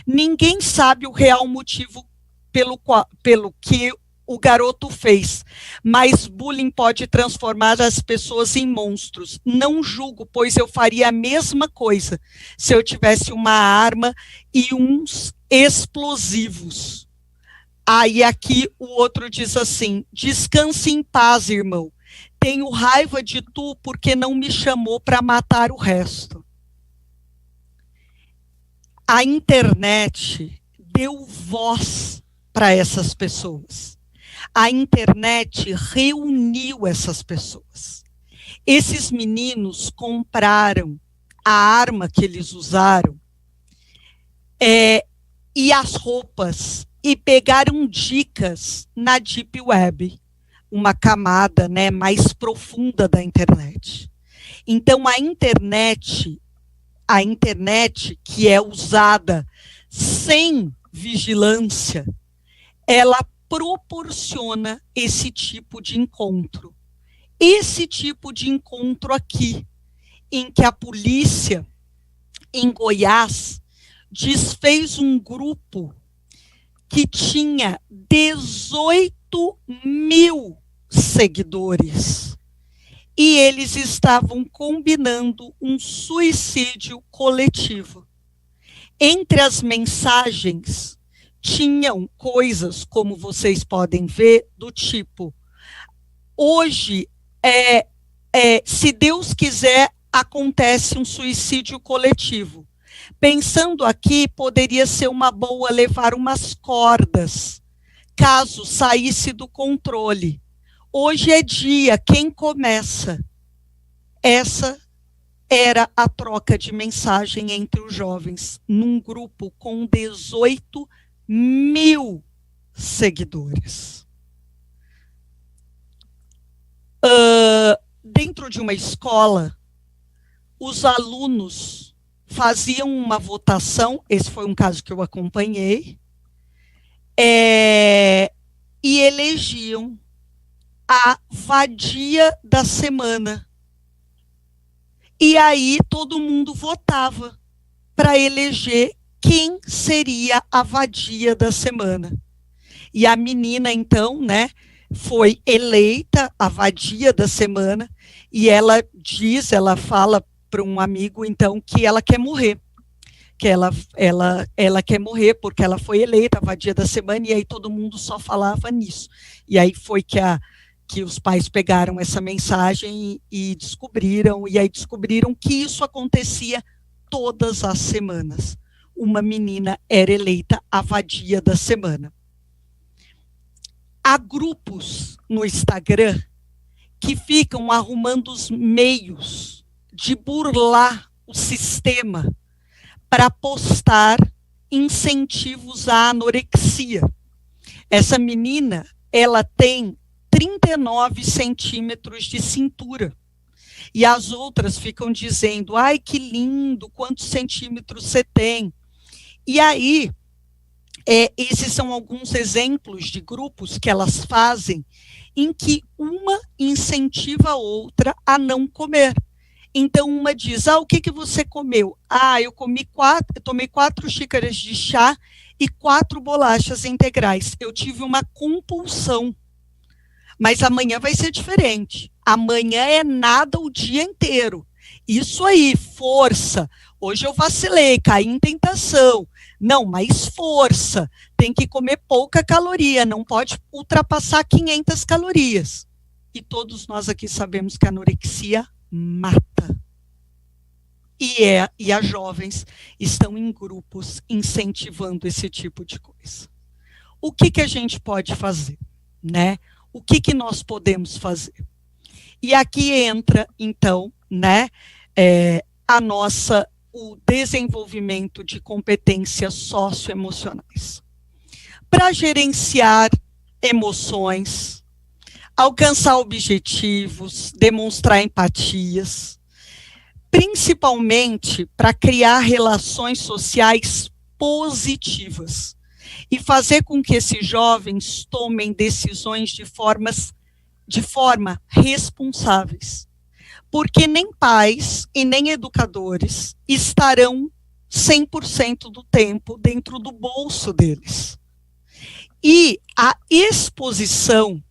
Ninguém sabe o real motivo pelo que o garoto fez, mas bullying pode transformar as pessoas em monstros. Não julgo, pois eu faria a mesma coisa se eu tivesse uma arma e uns explosivos. Aí aqui o outro diz assim: descanse em paz, irmão. Tenho raiva de tu porque não me chamou para matar o resto. A internet deu voz para essas pessoas. A internet reuniu essas pessoas. Esses meninos compraram a arma que eles usaram e as roupas, e pegaram dicas na Deep Web, uma camada, né, mais profunda da internet. Então, a internet que é usada sem vigilância, ela proporciona esse tipo de encontro. Esse tipo de encontro aqui, em que a polícia, em Goiás, desfez um grupo que tinha 18 mil seguidores. E eles estavam combinando um suicídio coletivo. Entre as mensagens, tinham coisas, como vocês podem ver, do tipo: hoje, se Deus quiser, acontece um suicídio coletivo. Pensando aqui, poderia ser uma boa levar umas cordas, caso saísse do controle. Hoje é dia, quem começa? Essa era a troca de mensagem entre os jovens, num grupo com 18 mil seguidores. Dentro de uma escola, os alunos faziam uma votação, esse foi um caso que eu acompanhei, e elegiam a vadia da semana. E aí todo mundo votava para eleger quem seria a vadia da semana. E a menina, então, né, foi eleita a vadia da semana, e ela fala para um amigo, então, que ela quer morrer. Que ela quer morrer porque ela foi eleita a vadia da semana, e aí todo mundo só falava nisso. E aí foi que os pais pegaram essa mensagem e descobriram que isso acontecia todas as semanas. Uma menina era eleita a vadia da semana. Há grupos no Instagram que ficam arrumando os meios de burlar o sistema para postar incentivos à anorexia. Essa menina, ela tem 39 centímetros de cintura. E as outras ficam dizendo, ai, que lindo, quantos centímetros você tem? E aí, esses são alguns exemplos de grupos que elas fazem em que uma incentiva a outra a não comer. Então, uma diz, o que você comeu? Eu tomei 4 xícaras de chá e 4 bolachas integrais. Eu tive uma compulsão. Mas amanhã vai ser diferente. Amanhã é nada o dia inteiro. Isso aí, força. Hoje eu vacilei, caí em tentação. Não, mas força. Tem que comer pouca caloria, não pode ultrapassar 500 calorias. E todos nós aqui sabemos que a anorexia mata. E as jovens estão em grupos incentivando esse tipo de coisa. O que a gente pode fazer, né? O que nós podemos fazer? E aqui entra, então, né, o desenvolvimento de competências socioemocionais. Para gerenciar emoções, alcançar objetivos, demonstrar empatias, principalmente para criar relações sociais positivas e fazer com que esses jovens tomem decisões de forma responsáveis. Porque nem pais e nem educadores estarão 100% do tempo dentro do bolso deles. E a exposição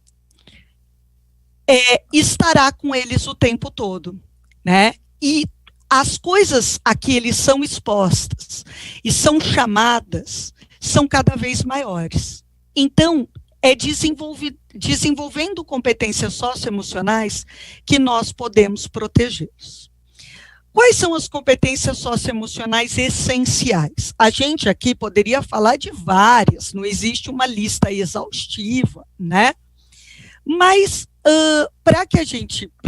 estará com eles o tempo todo, né? E as coisas a que eles são expostas e são chamadas são cada vez maiores. Então, é desenvolvendo competências socioemocionais que nós podemos protegê-los. Quais são as competências socioemocionais essenciais? A gente aqui poderia falar de várias, não existe uma lista exaustiva, né? Mas, para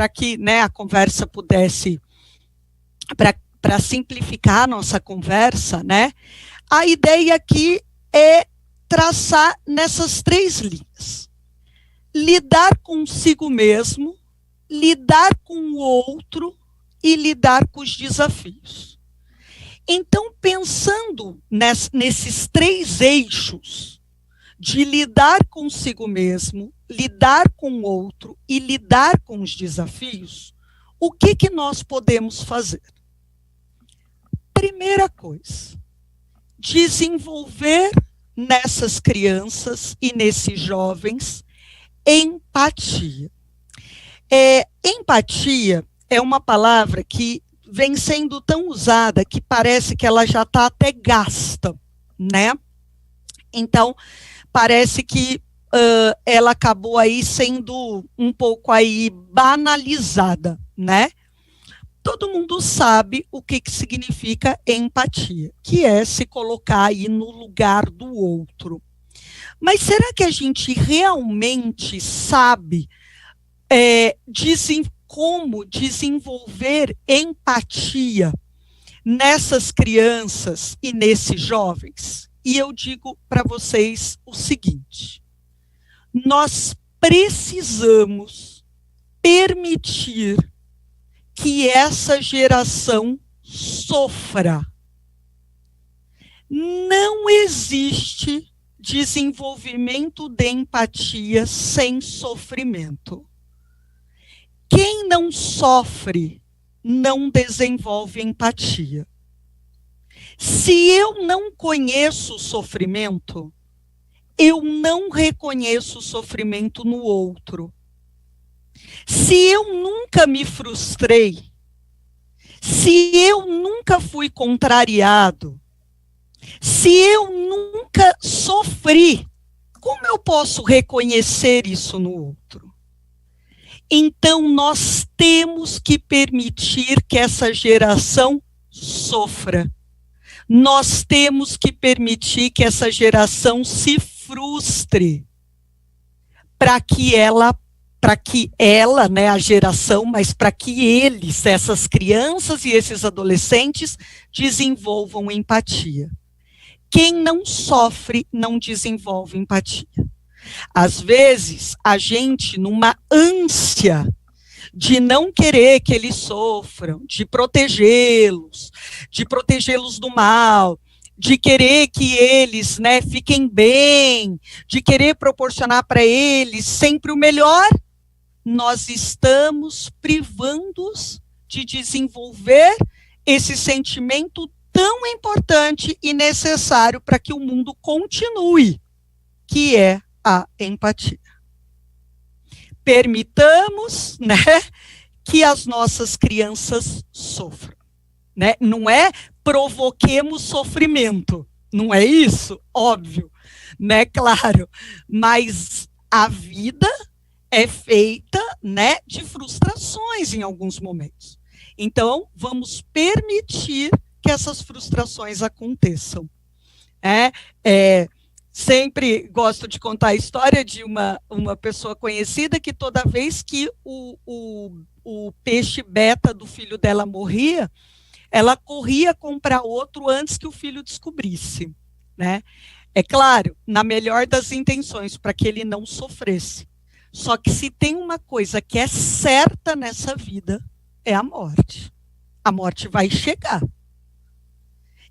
que né, a conversa pudesse, para simplificar a nossa conversa, né? A ideia aqui é traçar nessas 3 linhas. Lidar consigo mesmo, lidar com o outro e lidar com os desafios. Então, pensando nesses 3 eixos, de lidar consigo mesmo, lidar com o outro e lidar com os desafios, o que nós podemos fazer? Primeira coisa, desenvolver nessas crianças e nesses jovens empatia. Empatia é uma palavra que vem sendo tão usada que parece que ela já está até gasta, né? Então, parece que ela acabou aí sendo um pouco aí banalizada, né? Todo mundo sabe o que significa empatia, que é se colocar aí no lugar do outro. Mas será que a gente realmente sabe como desenvolver empatia nessas crianças e nesses jovens. E eu digo para vocês o seguinte: nós precisamos permitir que essa geração sofra. Não existe desenvolvimento de empatia sem sofrimento. Quem não sofre não desenvolve empatia. Se eu não conheço o sofrimento, eu não reconheço o sofrimento no outro. Se eu nunca me frustrei, se eu nunca fui contrariado, se eu nunca sofri, como eu posso reconhecer isso no outro? Então, nós temos que permitir que essa geração sofra. Nós temos que permitir que essa geração se frustre, para que ela, né, a geração, mas para que eles, essas crianças e esses adolescentes, desenvolvam empatia. Quem não sofre não desenvolve empatia. Às vezes, a gente, numa ânsia de não querer que eles sofram, de protegê-los do mal, de querer que eles, né, fiquem bem, de querer proporcionar para eles sempre o melhor, nós estamos privando-os de desenvolver esse sentimento tão importante e necessário para que o mundo continue, que é a empatia. Permitamos, né, que as nossas crianças sofram, né? Não é provoquemos sofrimento, não é isso? Óbvio, né? Claro, mas a vida é feita, né, de frustrações em alguns momentos. Então, vamos permitir que essas frustrações aconteçam. Sempre gosto de contar a história de uma pessoa conhecida que toda vez que o peixe beta do filho dela morria, ela corria comprar outro antes que o filho descobrisse, né? É claro, na melhor das intenções, para que ele não sofresse. Só que se tem uma coisa que é certa nessa vida, é a morte. A morte vai chegar.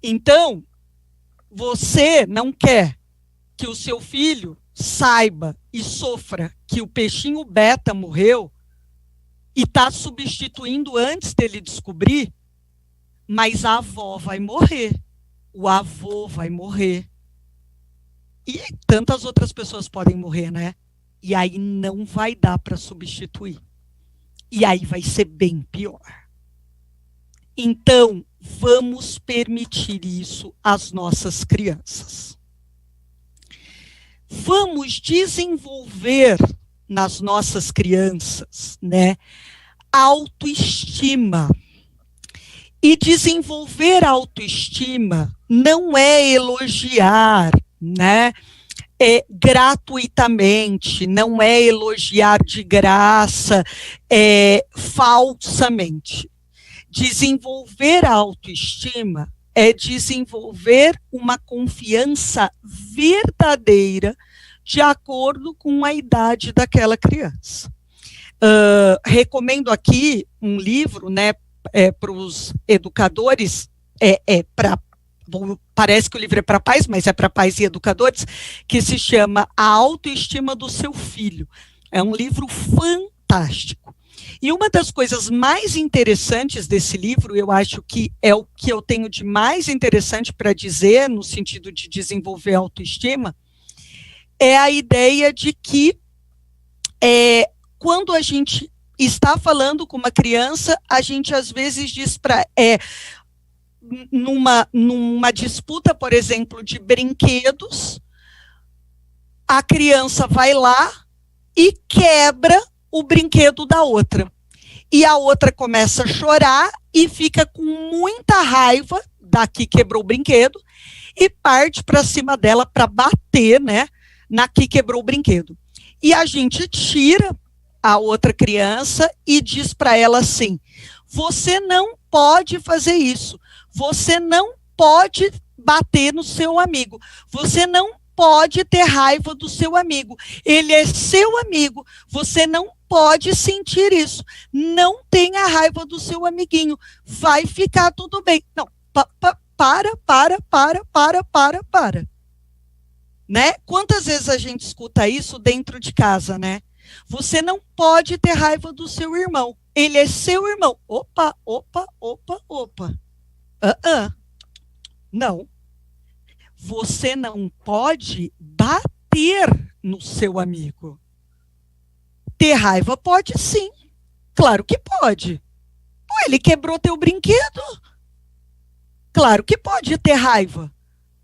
Então, você não quer que o seu filho saiba e sofra que o peixinho beta morreu e está substituindo antes dele descobrir, mas a avó vai morrer, o avô vai morrer, e tantas outras pessoas podem morrer, né? E aí não vai dar para substituir. E aí vai ser bem pior. Então, vamos permitir isso às nossas crianças. Vamos desenvolver nas nossas crianças, né, autoestima. E desenvolver autoestima não é elogiar, né, gratuitamente, não é elogiar de graça, falsamente. Desenvolver a autoestima é desenvolver uma confiança verdadeira de acordo com a idade daquela criança. Recomendo aqui um livro, né, para os educadores, parece que o livro é para pais, mas é para pais e educadores, que se chama A Autoestima do Seu Filho. É um livro fantástico. E uma das coisas mais interessantes desse livro, eu acho que é o que eu tenho de mais interessante para dizer, no sentido de desenvolver autoestima, é a ideia de que quando a gente está falando com uma criança, a gente às vezes diz para... numa disputa, por exemplo, de brinquedos, a criança vai lá e quebra o brinquedo da outra. E a outra começa a chorar e fica com muita raiva da que quebrou o brinquedo e parte para cima dela para bater, né, na que quebrou o brinquedo. E a gente tira a outra criança e diz para ela assim: você não pode fazer isso, você não pode bater no seu amigo, você não pode ter raiva do seu amigo, ele é seu amigo, você não pode sentir isso, não tenha raiva do seu amiguinho, vai ficar tudo bem. Não, para. Né? Quantas vezes a gente escuta isso dentro de casa, né? Você não pode ter raiva do seu irmão, ele é seu irmão. Opa. Não. Você não pode bater no seu amigo. Ter raiva pode sim. Claro que pode. Pô, ele quebrou teu brinquedo. Claro que pode ter raiva.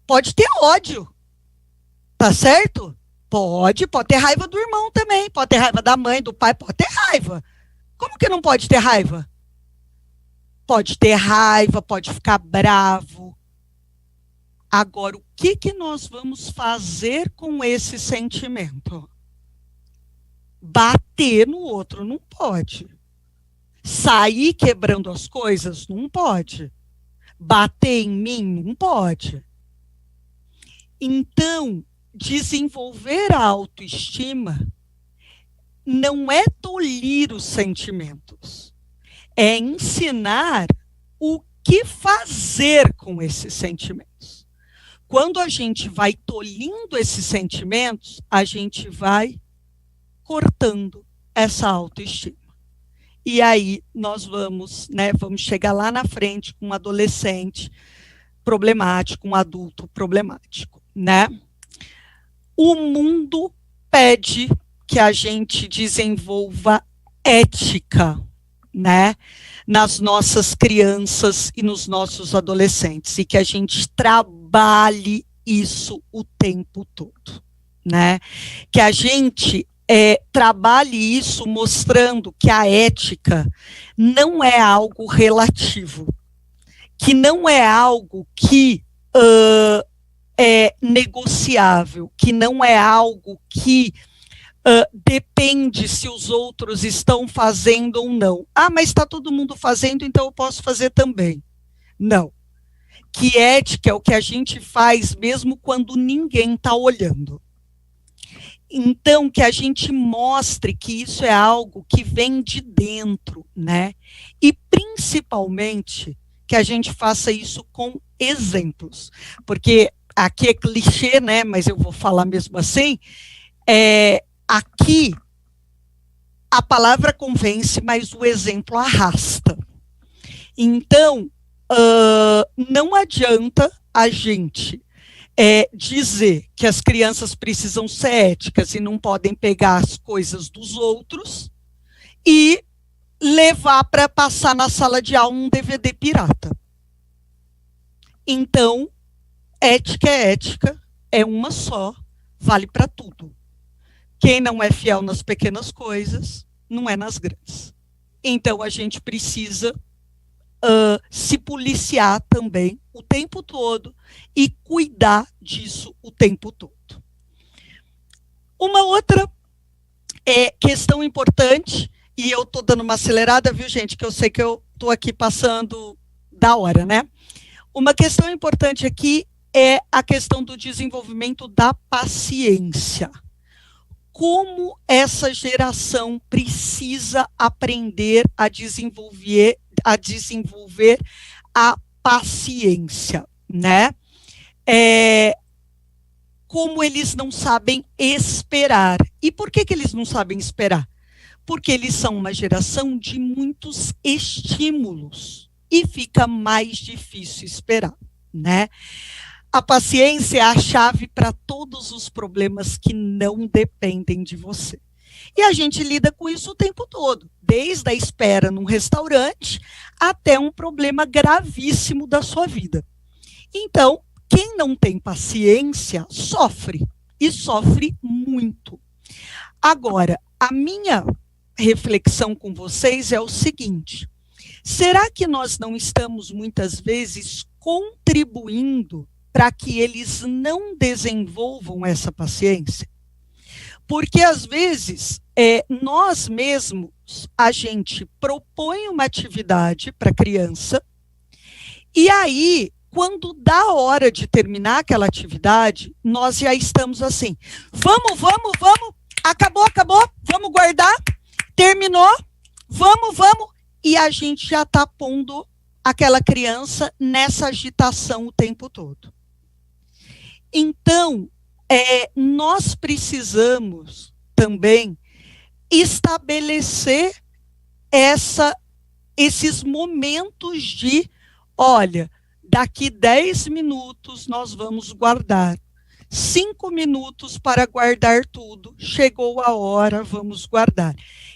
Pode ter ódio. Tá certo? Pode ter raiva do irmão também. Pode ter raiva da mãe, do pai. Pode ter raiva. Como que não pode ter raiva? Pode ter raiva, pode ficar bravo. Agora, o que nós vamos fazer com esse sentimento? Bater no outro não pode. Sair quebrando as coisas não pode. Bater em mim não pode. Então, desenvolver a autoestima não é tolir os sentimentos. É ensinar o que fazer com esses sentimentos. Quando a gente vai tolhindo esses sentimentos, a gente vai cortando essa autoestima. E aí nós vamos chegar lá na frente com um adolescente problemático, um adulto problemático, né? O mundo pede que a gente desenvolva ética, né, nas nossas crianças e nos nossos adolescentes, e que a gente trabalhe isso o tempo todo, né? Que a gente trabalhe isso mostrando que a ética não é algo relativo, que não é algo que é negociável, que não é algo que depende se os outros estão fazendo ou não. Ah, mas está todo mundo fazendo, então eu posso fazer também. Não. Que ética é o que a gente faz mesmo quando ninguém está olhando. Então, que a gente mostre que isso é algo que vem de dentro, né? E, principalmente, que a gente faça isso com exemplos. Porque aqui é clichê, né? Mas eu vou falar mesmo assim. Aqui, a palavra convence, mas o exemplo arrasta. Então, não adianta a gente dizer que as crianças precisam ser éticas e não podem pegar as coisas dos outros e levar para passar na sala de aula um DVD pirata. Então, ética, é uma só, vale para tudo. Quem não é fiel nas pequenas coisas, não é nas grandes. Então, a gente precisa se policiar também o tempo todo e cuidar disso o tempo todo. Uma outra questão importante, e eu estou dando uma acelerada, viu, gente, que eu sei que eu estou aqui passando da hora, né? Uma questão importante aqui é a questão do desenvolvimento da paciência. Como essa geração precisa aprender a desenvolver a paciência, né? Como eles não sabem esperar. E por que eles não sabem esperar? Porque eles são uma geração de muitos estímulos e fica mais difícil esperar, né? A paciência é a chave para todos os problemas que não dependem de você. E a gente lida com isso o tempo todo, desde a espera num restaurante até um problema gravíssimo da sua vida. Então, quem não tem paciência sofre, e sofre muito. Agora, a minha reflexão com vocês é o seguinte: será que nós não estamos muitas vezes contribuindo para que eles não desenvolvam essa paciência? Porque, às vezes, nós mesmos, a gente propõe uma atividade para a criança, e aí, quando dá a hora de terminar aquela atividade, nós já estamos assim, vamos, acabou, vamos guardar, terminou, vamos, e a gente já está pondo aquela criança nessa agitação o tempo todo. Então, nós precisamos também estabelecer esses momentos de, olha, daqui 10 minutos nós vamos guardar, 5 minutos para guardar tudo, chegou a hora, vamos guardar.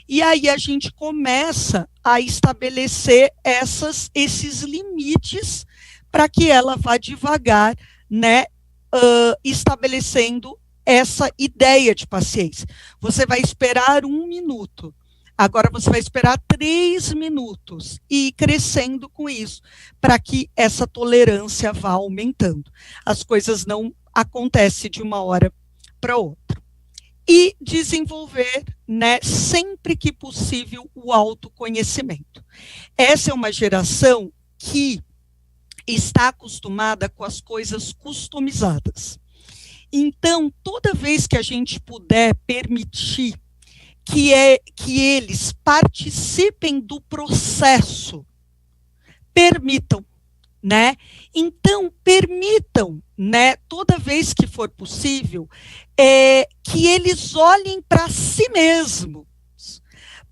E aí a gente começa a estabelecer esses limites para que ela vá devagar, né, estabelecendo essa ideia de paciência. Você vai esperar 1 minuto, agora você vai esperar 3 minutos e ir crescendo com isso, para que essa tolerância vá aumentando. As coisas não acontecem de uma hora para outra. E desenvolver, né, sempre que possível, o autoconhecimento. Essa é uma geração que está acostumada com as coisas customizadas. Então, toda vez que a gente puder permitir que eles participem do processo, permitam, né? Então, permitam, né, toda vez que for possível, que eles olhem para si mesmos,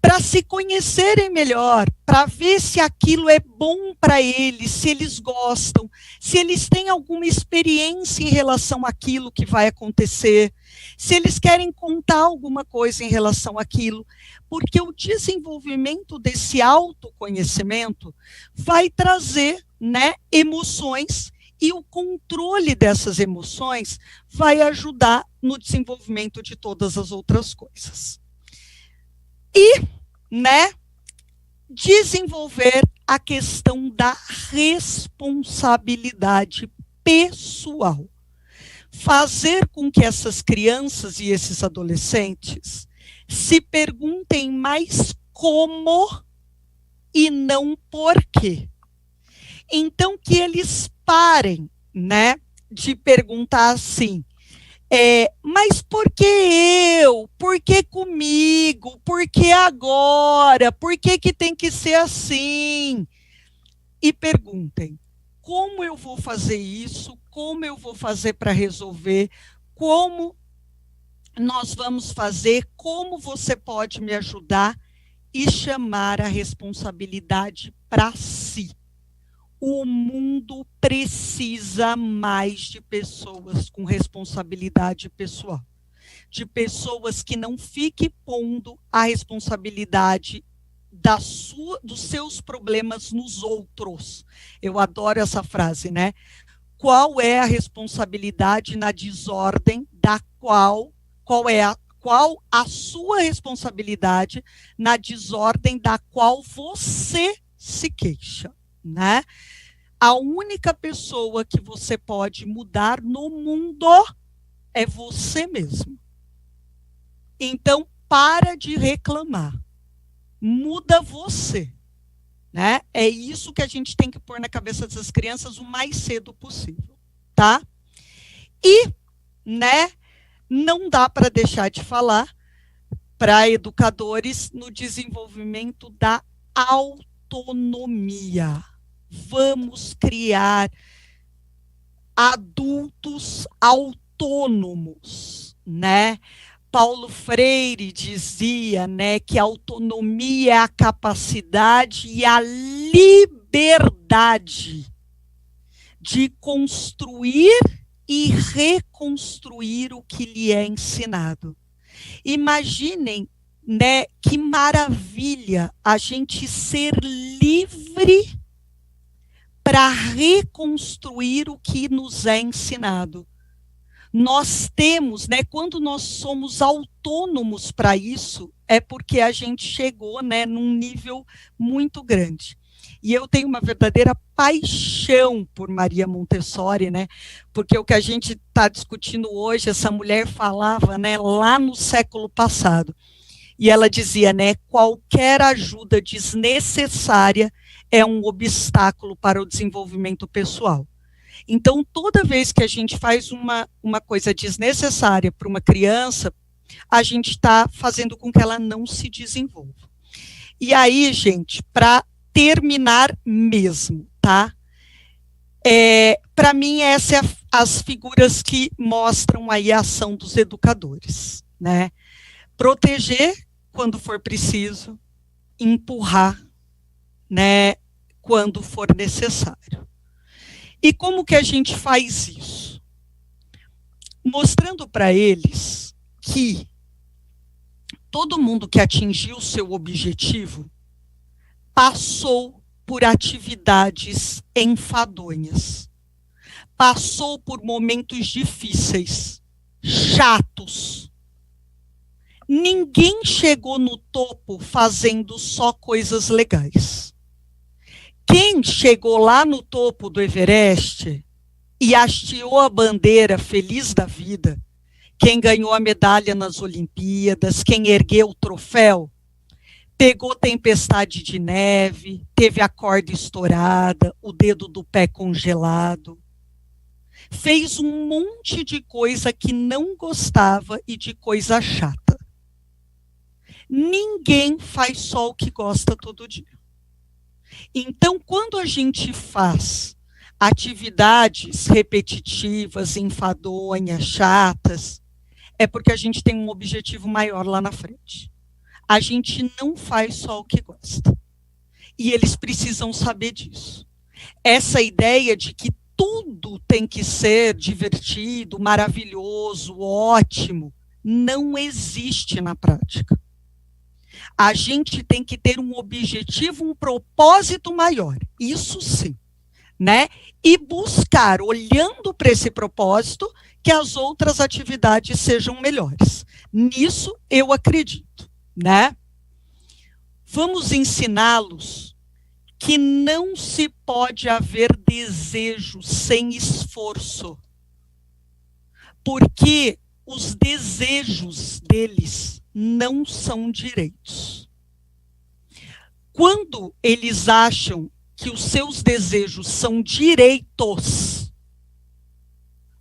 para se conhecerem melhor, para ver se aquilo é bom para eles, se eles gostam, se eles têm alguma experiência em relação àquilo que vai acontecer, se eles querem contar alguma coisa em relação àquilo, porque o desenvolvimento desse autoconhecimento vai trazer, né, emoções, e o controle dessas emoções vai ajudar no desenvolvimento de todas as outras coisas. E, né, desenvolver a questão da responsabilidade pessoal. Fazer com que essas crianças e esses adolescentes se perguntem mais como e não por quê. Então, que eles parem, né, de perguntar assim, mas por que eu? Por que comigo? Por que agora? Por que tem que ser assim? E perguntem, como eu vou fazer isso? Como eu vou fazer para resolver? Como nós vamos fazer? Como você pode me ajudar? E chamar a responsabilidade para si. O mundo precisa mais de pessoas com responsabilidade pessoal, de pessoas que não fiquem pondo a responsabilidade dos seus problemas nos outros. Eu adoro essa frase, né? Qual é a responsabilidade na desordem da qual a sua responsabilidade na desordem da qual você se queixa, né? A única pessoa que você pode mudar no mundo é você mesmo. Então, para de reclamar. Muda você, né? É isso que a gente tem que pôr na cabeça dessas crianças o mais cedo possível, tá? E, né, não dá para deixar de falar para educadores no desenvolvimento da autonomia. Vamos criar adultos autônomos, né? Paulo Freire dizia, né, que a autonomia é a capacidade e a liberdade de construir e reconstruir o que lhe é ensinado. Imaginem, né, que maravilha a gente ser livre para reconstruir o que nos é ensinado. Nós temos, né, quando nós somos autônomos para isso, é porque a gente chegou, né, num nível muito grande. E eu tenho uma verdadeira paixão por Maria Montessori, né? Porque o que a gente está discutindo hoje, essa mulher falava, né, lá no século passado. E ela dizia, né, qualquer ajuda desnecessária é um obstáculo para o desenvolvimento pessoal. Então, toda vez que a gente faz uma coisa desnecessária para uma criança, a gente está fazendo com que ela não se desenvolva. E aí, gente, para terminar mesmo, tá? Para mim, essas são as figuras que mostram aí a ação dos educadores, né? Proteger quando for preciso, empurrar, né, quando for necessário. E como que a gente faz isso? Mostrando para eles que todo mundo que atingiu o seu objetivo passou por atividades enfadonhas, passou por momentos difíceis, chatos. Ninguém chegou no topo fazendo só coisas legais. Quem chegou lá no topo do Everest e hasteou a bandeira feliz da vida, quem ganhou a medalha nas Olimpíadas, quem ergueu o troféu, pegou tempestade de neve, teve a corda estourada, o dedo do pé congelado, fez um monte de coisa que não gostava e de coisa chata. Ninguém faz só o que gosta todo dia. Então, quando a gente faz atividades repetitivas, enfadonhas, chatas, é porque a gente tem um objetivo maior lá na frente. A gente não faz só o que gosta. E eles precisam saber disso. Essa ideia de que tudo tem que ser divertido, maravilhoso, ótimo, não existe na prática. A gente tem que ter um objetivo, um propósito maior. Isso sim, né? E buscar, olhando para esse propósito, que as outras atividades sejam melhores. Nisso eu acredito, né? Vamos ensiná-los que não se pode haver desejo sem esforço, porque os desejos deles não são direitos. Quando eles acham que os seus desejos são direitos,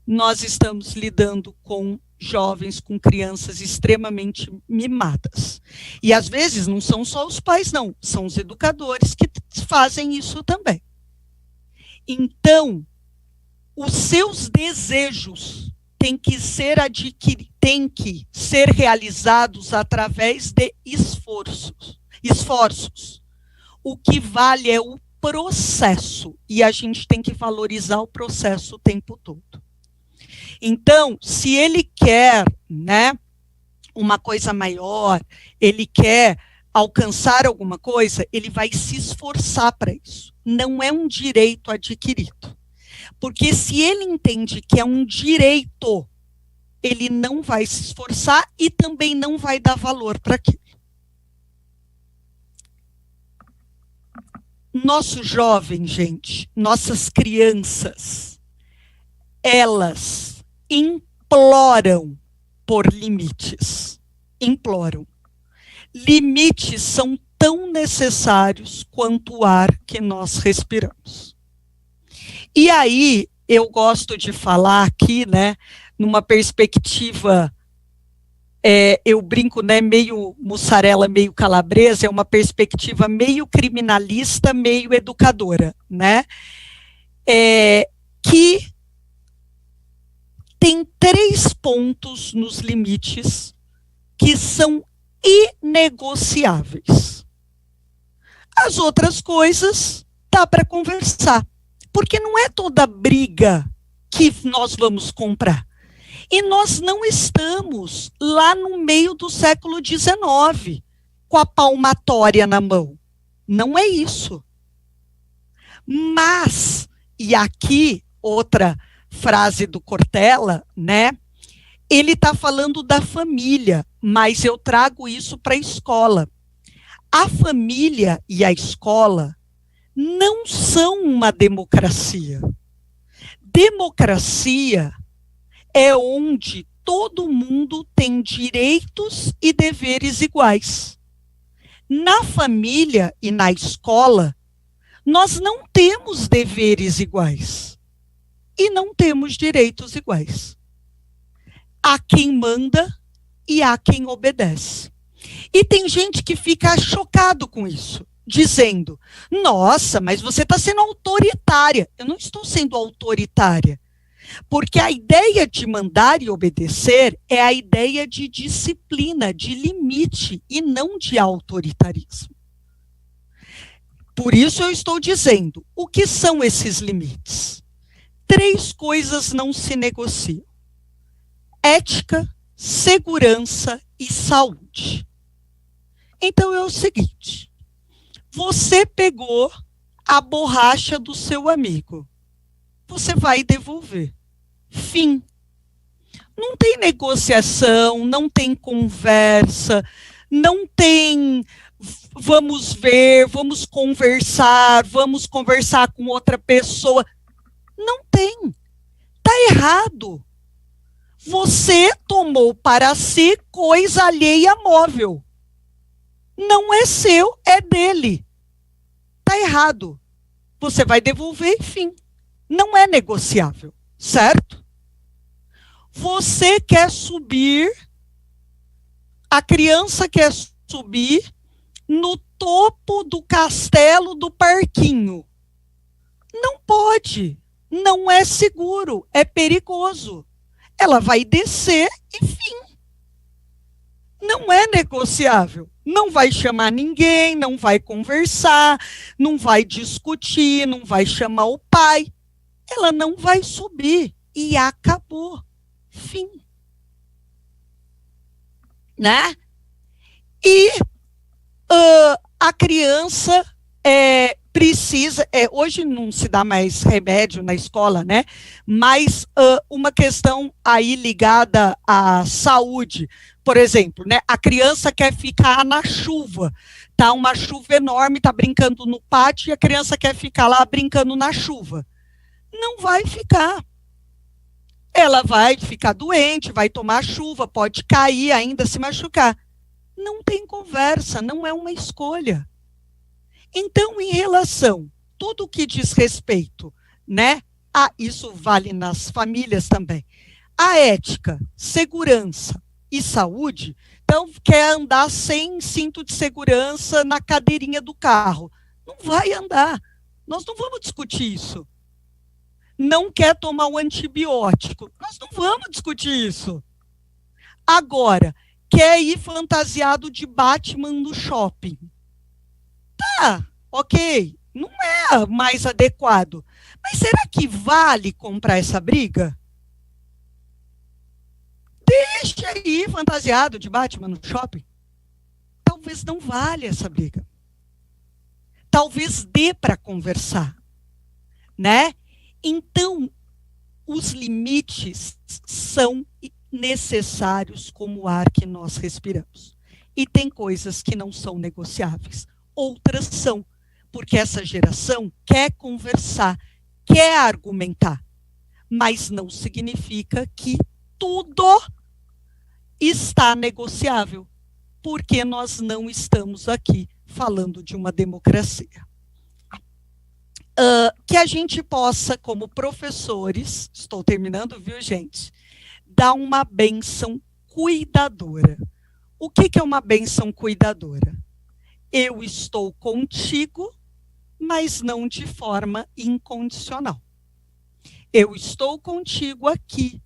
nós estamos lidando com jovens, com crianças extremamente mimadas. E às vezes não são só os pais, não, são os educadores que fazem isso também. Então, os seus desejos têm que ser realizados através de esforços. O que vale é o processo, e a gente tem que valorizar o processo o tempo todo. Então, se ele quer, né, uma coisa maior, ele quer alcançar alguma coisa, ele vai se esforçar para isso. Não é um direito adquirido. Porque se ele entende que é um direito, ele não vai se esforçar e também não vai dar valor para aquilo. Nosso jovem, gente, nossas crianças, elas imploram por limites. Imploram. Limites são tão necessários quanto o ar que nós respiramos. E aí, eu gosto de falar aqui, né, numa perspectiva, eu brinco, né, meio mussarela, meio calabresa, é uma perspectiva meio criminalista, meio educadora, né, que tem 3 pontos nos limites que são inegociáveis. As outras coisas dá para conversar, porque não é toda briga que nós vamos comprar. E nós não estamos lá no meio do século XIX, com a palmatória na mão. Não é isso. Mas, e aqui outra frase do Cortella, né? Ele está falando da família, mas eu trago isso para a escola. A família e a escola não são uma democracia. Democracia é onde todo mundo tem direitos e deveres iguais. Na família e na escola, nós não temos deveres iguais e não temos direitos iguais. Há quem manda e há quem obedece. E tem gente que fica chocado com isso, dizendo, nossa, mas você está sendo autoritária. Eu não estou sendo autoritária, porque a ideia de mandar e obedecer é a ideia de disciplina, de limite, e não de autoritarismo. Por isso eu estou dizendo, o que são esses limites? 3 coisas não se negociam: ética, segurança e saúde. Então é o seguinte, você pegou a borracha do seu amigo, você vai devolver. Fim. Não tem negociação, não tem conversa, não tem vamos ver, vamos conversar com outra pessoa. Não tem. Está errado. Você tomou para si coisa alheia móvel. Não é seu, é dele. Está errado. Você vai devolver e fim. Não é negociável, certo? Você quer subir, a criança quer subir no topo do castelo do parquinho. Não pode, não é seguro, é perigoso. Ela vai descer e fim. Não é negociável. Não vai chamar ninguém, não vai conversar, não vai discutir, não vai chamar o pai. Ela não vai subir e acabou. Fim. Né? E a criança precisa, hoje não se dá mais remédio na escola, né? Mas uma questão aí ligada à saúde, por exemplo, né? A criança quer ficar na chuva, tá uma chuva enorme, tá brincando no pátio e a criança quer ficar lá brincando na chuva. Não vai ficar. Ela vai ficar doente, vai tomar chuva, pode cair, ainda se machucar. Não tem conversa, não é uma escolha. Então, em relação, tudo o que diz respeito, né? Isso vale nas famílias também. A ética, segurança e saúde, então quer andar sem cinto de segurança na cadeirinha do carro. Não vai andar. Nós não vamos discutir isso. Não quer tomar o antibiótico. Nós não vamos discutir isso. Agora, quer ir fantasiado de Batman no shopping. Tá, ok, não é mais adequado. Mas será que vale comprar essa briga? Deixa aí fantasiado de Batman no shopping. Talvez não valha essa briga. Talvez dê para conversar, né? Então, os limites são necessários como o ar que nós respiramos. E tem coisas que não são negociáveis. Outras são, porque essa geração quer conversar, quer argumentar, mas não significa que tudo está negociável, porque nós não estamos aqui falando de uma democracia. Que a gente possa, como professores, estou terminando, viu, gente, dar uma bênção cuidadora. O que é uma bênção cuidadora? Eu estou contigo, mas não de forma incondicional. Eu estou contigo aqui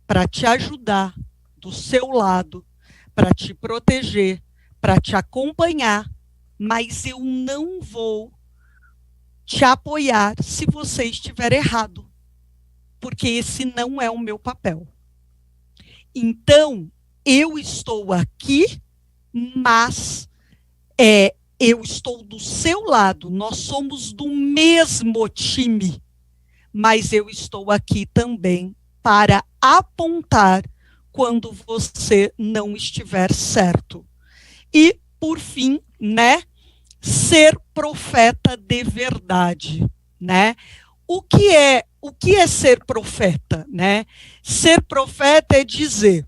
para te ajudar, do seu lado, para te proteger, para te acompanhar, mas eu não vou te apoiar se você estiver errado, porque esse não é o meu papel. Então, eu estou aqui, mas eu estou do seu lado, nós somos do mesmo time, mas eu estou aqui também para apontar quando você não estiver certo. E, por fim, né, ser profeta de verdade, né? O que é ser profeta, né? Ser profeta é dizer,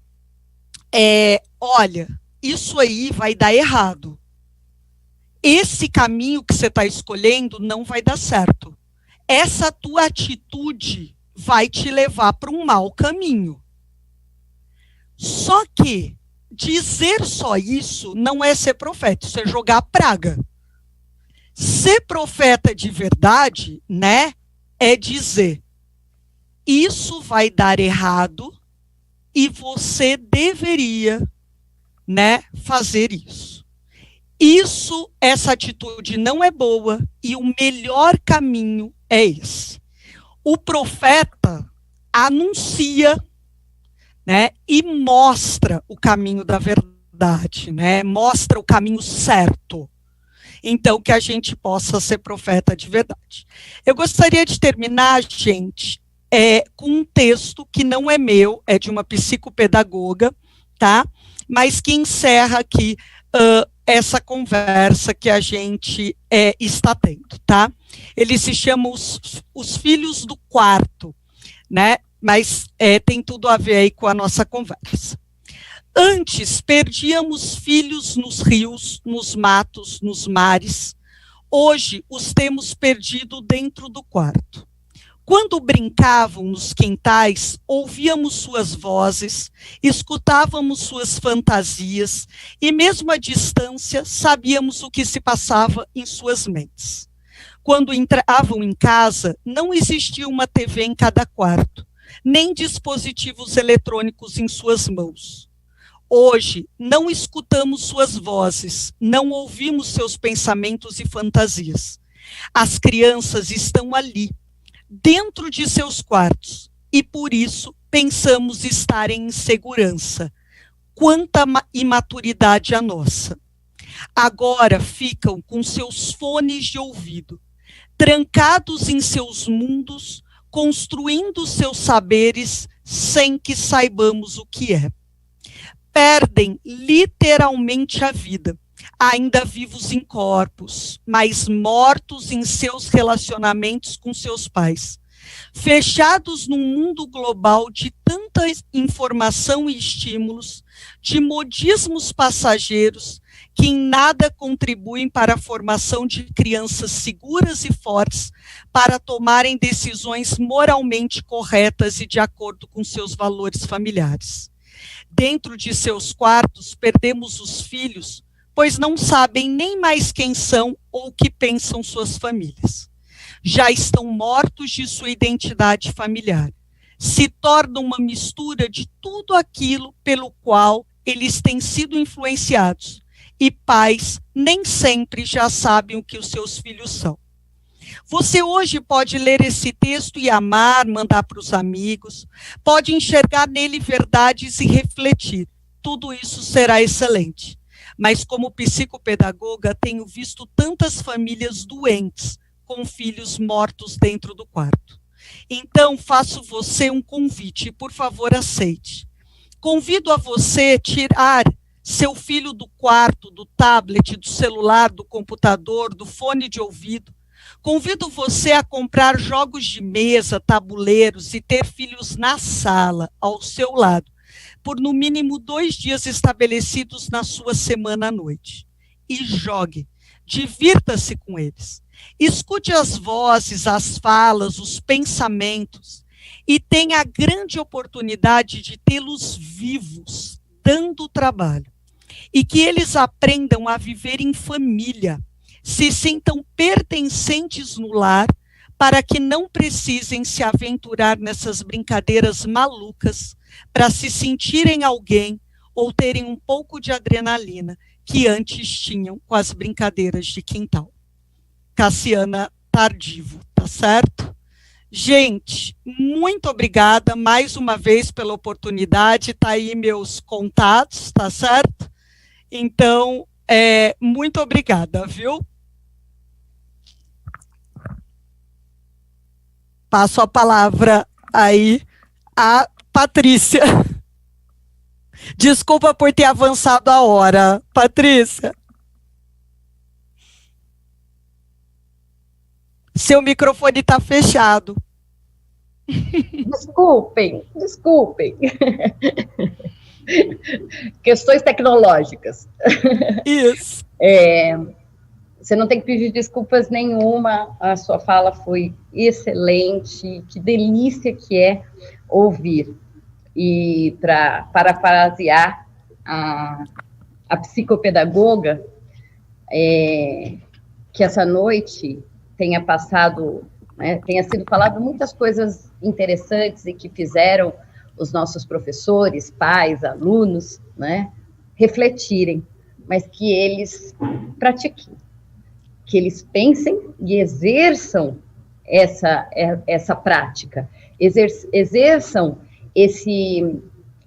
olha, isso aí vai dar errado. Esse caminho que você está escolhendo não vai dar certo. Essa tua atitude vai te levar para um mau caminho. Só que dizer só isso não é ser profeta, isso é jogar praga. Ser profeta de verdade, né, é dizer, isso vai dar errado e você deveria, né, fazer isso. Essa atitude não é boa e o melhor caminho é esse. O profeta anuncia, né, e mostra o caminho da verdade, né, mostra o caminho certo. Então, que a gente possa ser profeta de verdade. Eu gostaria de terminar, gente, com um texto que não é meu, é de uma psicopedagoga, tá? Mas que encerra aqui essa conversa que a gente está tendo, tá? Ele se chama Os Filhos do Quarto, né? Mas tem tudo a ver aí com a nossa conversa. Antes, perdíamos filhos nos rios, nos matos, nos mares. Hoje, os temos perdido dentro do quarto. Quando brincavam nos quintais, ouvíamos suas vozes, escutávamos suas fantasias e, mesmo à distância, sabíamos o que se passava em suas mentes. Quando entravam em casa, não existia uma TV em cada quarto, nem dispositivos eletrônicos em suas mãos. Hoje, não escutamos suas vozes, não ouvimos seus pensamentos e fantasias. As crianças estão ali, dentro de seus quartos, e por isso pensamos estar em insegurança. Quanta imaturidade a nossa. Agora ficam com seus fones de ouvido, trancados em seus mundos, construindo seus saberes sem que saibamos o que é. Perdem literalmente a vida, ainda vivos em corpos, mas mortos em seus relacionamentos com seus pais. Fechados num mundo global de tanta informação e estímulos, de modismos passageiros, que em nada contribuem para a formação de crianças seguras e fortes para tomarem decisões moralmente corretas e de acordo com seus valores familiares. Dentro de seus quartos, perdemos os filhos, pois não sabem nem mais quem são ou o que pensam suas famílias. Já estão mortos de sua identidade familiar. Se tornam uma mistura de tudo aquilo pelo qual eles têm sido influenciados. E pais nem sempre já sabem o que os seus filhos são. Você hoje pode ler esse texto e amar, mandar para os amigos, pode enxergar nele verdades e refletir. Tudo isso será excelente. Mas como psicopedagoga, tenho visto tantas famílias doentes com filhos mortos dentro do quarto. Então, faço você um convite, por favor, aceite. Convido a você tirar seu filho do quarto, do tablet, do celular, do computador, do fone de ouvido. Convido você a comprar jogos de mesa, tabuleiros e ter filhos na sala, ao seu lado, por no mínimo 2 dias estabelecidos na sua semana à noite. E jogue, divirta-se com eles. Escute as vozes, as falas, os pensamentos e tenha a grande oportunidade de tê-los vivos, dando trabalho. E que eles aprendam a viver em família, se sintam pertencentes no lar, para que não precisem se aventurar nessas brincadeiras malucas, para se sentirem alguém ou terem um pouco de adrenalina que antes tinham com as brincadeiras de quintal. Cassiana Tardivo, tá certo? Gente, muito obrigada mais uma vez pela oportunidade, tá aí meus contatos, tá certo? Então, muito obrigada, viu? Passo a palavra aí a Patrícia. Desculpa por ter avançado a hora, Patrícia. Seu microfone está fechado. Desculpem. Questões tecnológicas. Isso. Você não tem que pedir desculpas nenhuma, a sua fala foi excelente, que delícia que é ouvir. E para parafrasear a psicopedagoga, que essa noite tenha passado, né, tenha sido falado muitas coisas interessantes e que fizeram os nossos professores, pais, alunos, né, refletirem, mas que eles pratiquem, que eles pensem e exerçam essa prática, exerçam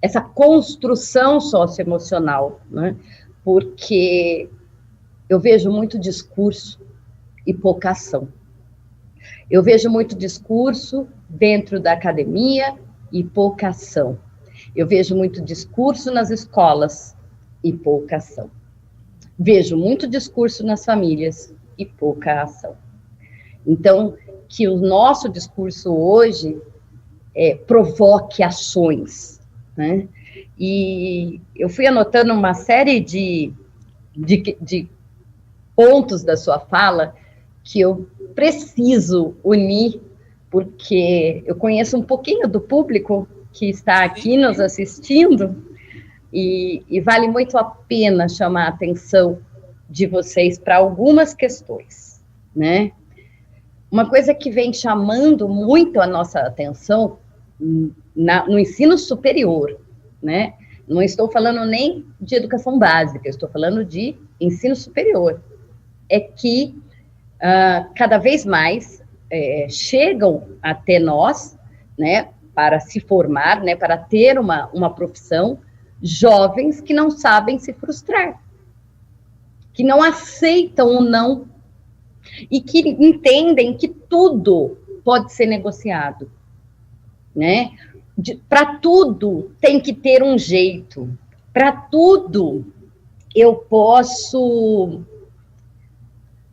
essa construção socioemocional, né? Porque eu vejo muito discurso e pouca ação. Eu vejo muito discurso dentro da academia e pouca ação. Eu vejo muito discurso nas escolas e pouca ação. Vejo muito discurso nas famílias e pouca ação. Então, que o nosso discurso hoje provoque ações, né? E eu fui anotando uma série de pontos da sua fala que eu preciso unir, porque eu conheço um pouquinho do público que está aqui nos assistindo, e vale muito a pena chamar a atenção de vocês para algumas questões, né? Uma coisa que vem chamando muito a nossa atenção no ensino superior, né? Não estou falando nem de educação básica, estou falando de ensino superior, é que cada vez mais chegam até nós, né, para se formar, né, para ter uma profissão, jovens que não sabem se frustrar, que não aceitam o não, e que entendem que tudo pode ser negociado, né? Para tudo tem que ter um jeito, para tudo eu posso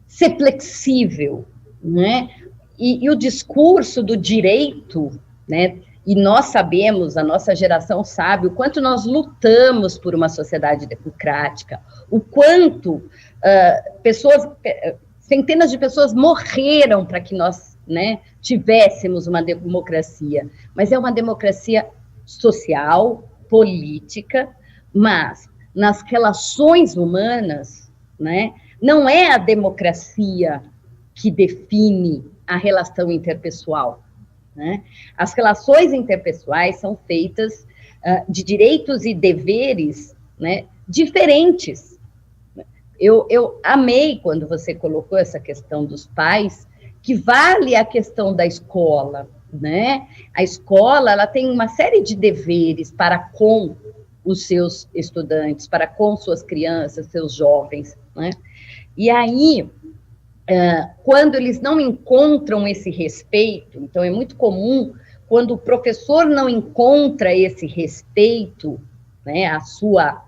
ser flexível, né? E o discurso do direito, né? E nós sabemos, a nossa geração sabe, o quanto nós lutamos por uma sociedade democrática, o quanto centenas de pessoas morreram para que nós, né, tivéssemos uma democracia, mas é uma democracia social, política, mas nas relações humanas, né, não é a democracia que define a relação interpessoal, né? As relações interpessoais são feitas de direitos e deveres, né, diferentes. Eu amei quando você colocou essa questão dos pais, que vale a questão da escola, né? A escola, ela tem uma série de deveres para com os seus estudantes, para com suas crianças, seus jovens, né? E aí, quando eles não encontram esse respeito, então é muito comum, quando o professor não encontra esse respeito, né, a sua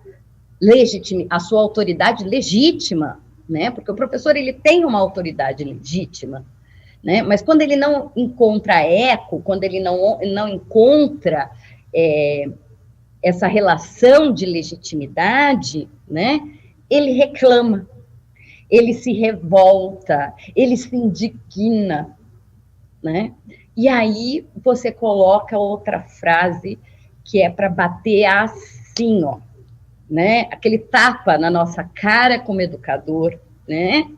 autoridade legítima, né? Porque o professor, ele tem uma autoridade legítima, né? Mas quando ele não encontra eco, quando ele não encontra essa relação de legitimidade, né? Ele reclama, ele se revolta, ele se indigna, né? E aí você coloca outra frase que é para bater assim, ó, né? Aquele tapa na nossa cara como educador, né?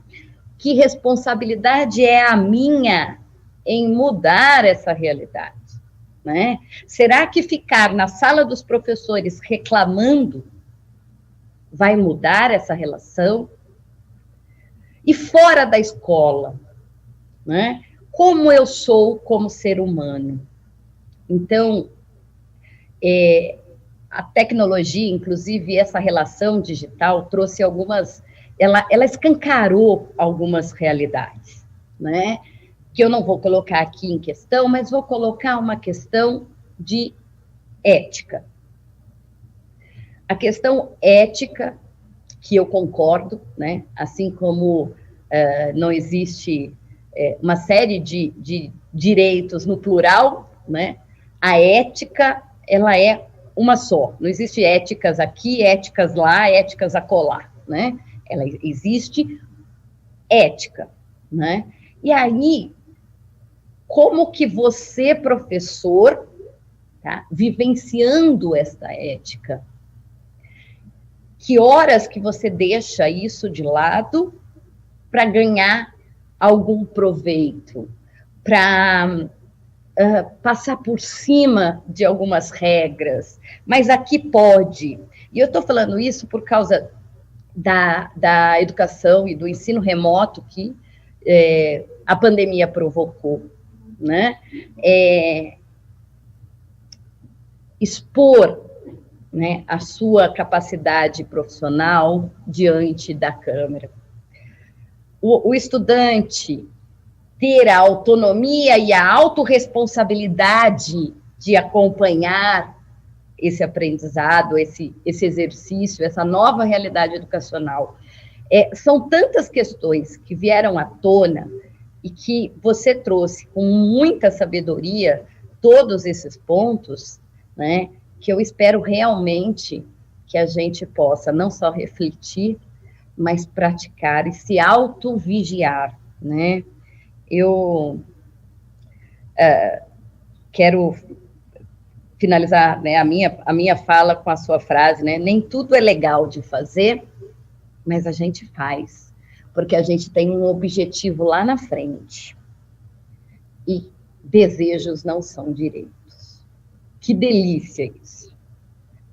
Que responsabilidade é a minha em mudar essa realidade, né? Será que ficar na sala dos professores reclamando vai mudar essa relação? E fora da escola, né? Como eu sou como ser humano? Então, a tecnologia, inclusive essa relação digital, trouxe ela escancarou algumas realidades, né? Que eu não vou colocar aqui em questão, mas vou colocar uma questão de ética. A questão ética, que eu concordo, né? Assim como não existe uma série de direitos no plural, né? A ética, ela é uma só. Não existe éticas aqui, éticas lá, éticas acolá, né? Ela existe ética, né? E aí, como que você, professor, tá, vivenciando esta ética, que horas que você deixa isso de lado para ganhar algum proveito, para passar por cima de algumas regras, mas aqui pode. E eu estou falando isso por causa da educação e do ensino remoto que a pandemia provocou, né? Expor, né, a sua capacidade profissional diante da câmera. O estudante ter a autonomia e a autorresponsabilidade de acompanhar esse aprendizado, esse exercício, essa nova realidade educacional. São tantas questões que vieram à tona e que você trouxe com muita sabedoria todos esses pontos, né, que eu espero realmente que a gente possa não só refletir, mas praticar e se autovigiar, né? Eu quero finalizar, né, a minha fala com a sua frase, né? Nem tudo é legal de fazer, mas a gente faz, porque a gente tem um objetivo lá na frente. E desejos não são direitos. Que delícia isso,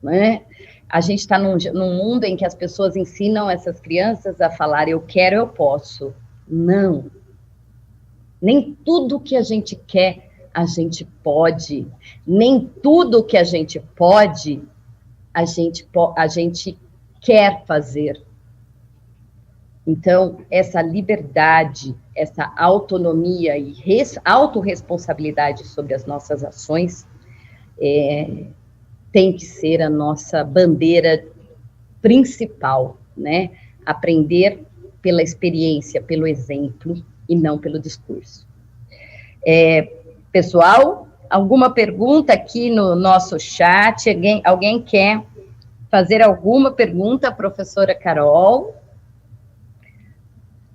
né? A gente está num mundo em que as pessoas ensinam essas crianças a falar eu quero, eu posso. Não. Nem tudo que a gente quer, a gente pode. Nem tudo que a gente pode, a gente quer fazer. Então, essa liberdade, essa autonomia e autorresponsabilidade sobre as nossas ações tem que ser a nossa bandeira principal, né? Aprender pela experiência, pelo exemplo, e não pelo discurso. Pessoal, alguma pergunta aqui no nosso chat? Alguém quer fazer alguma pergunta, professora Carol?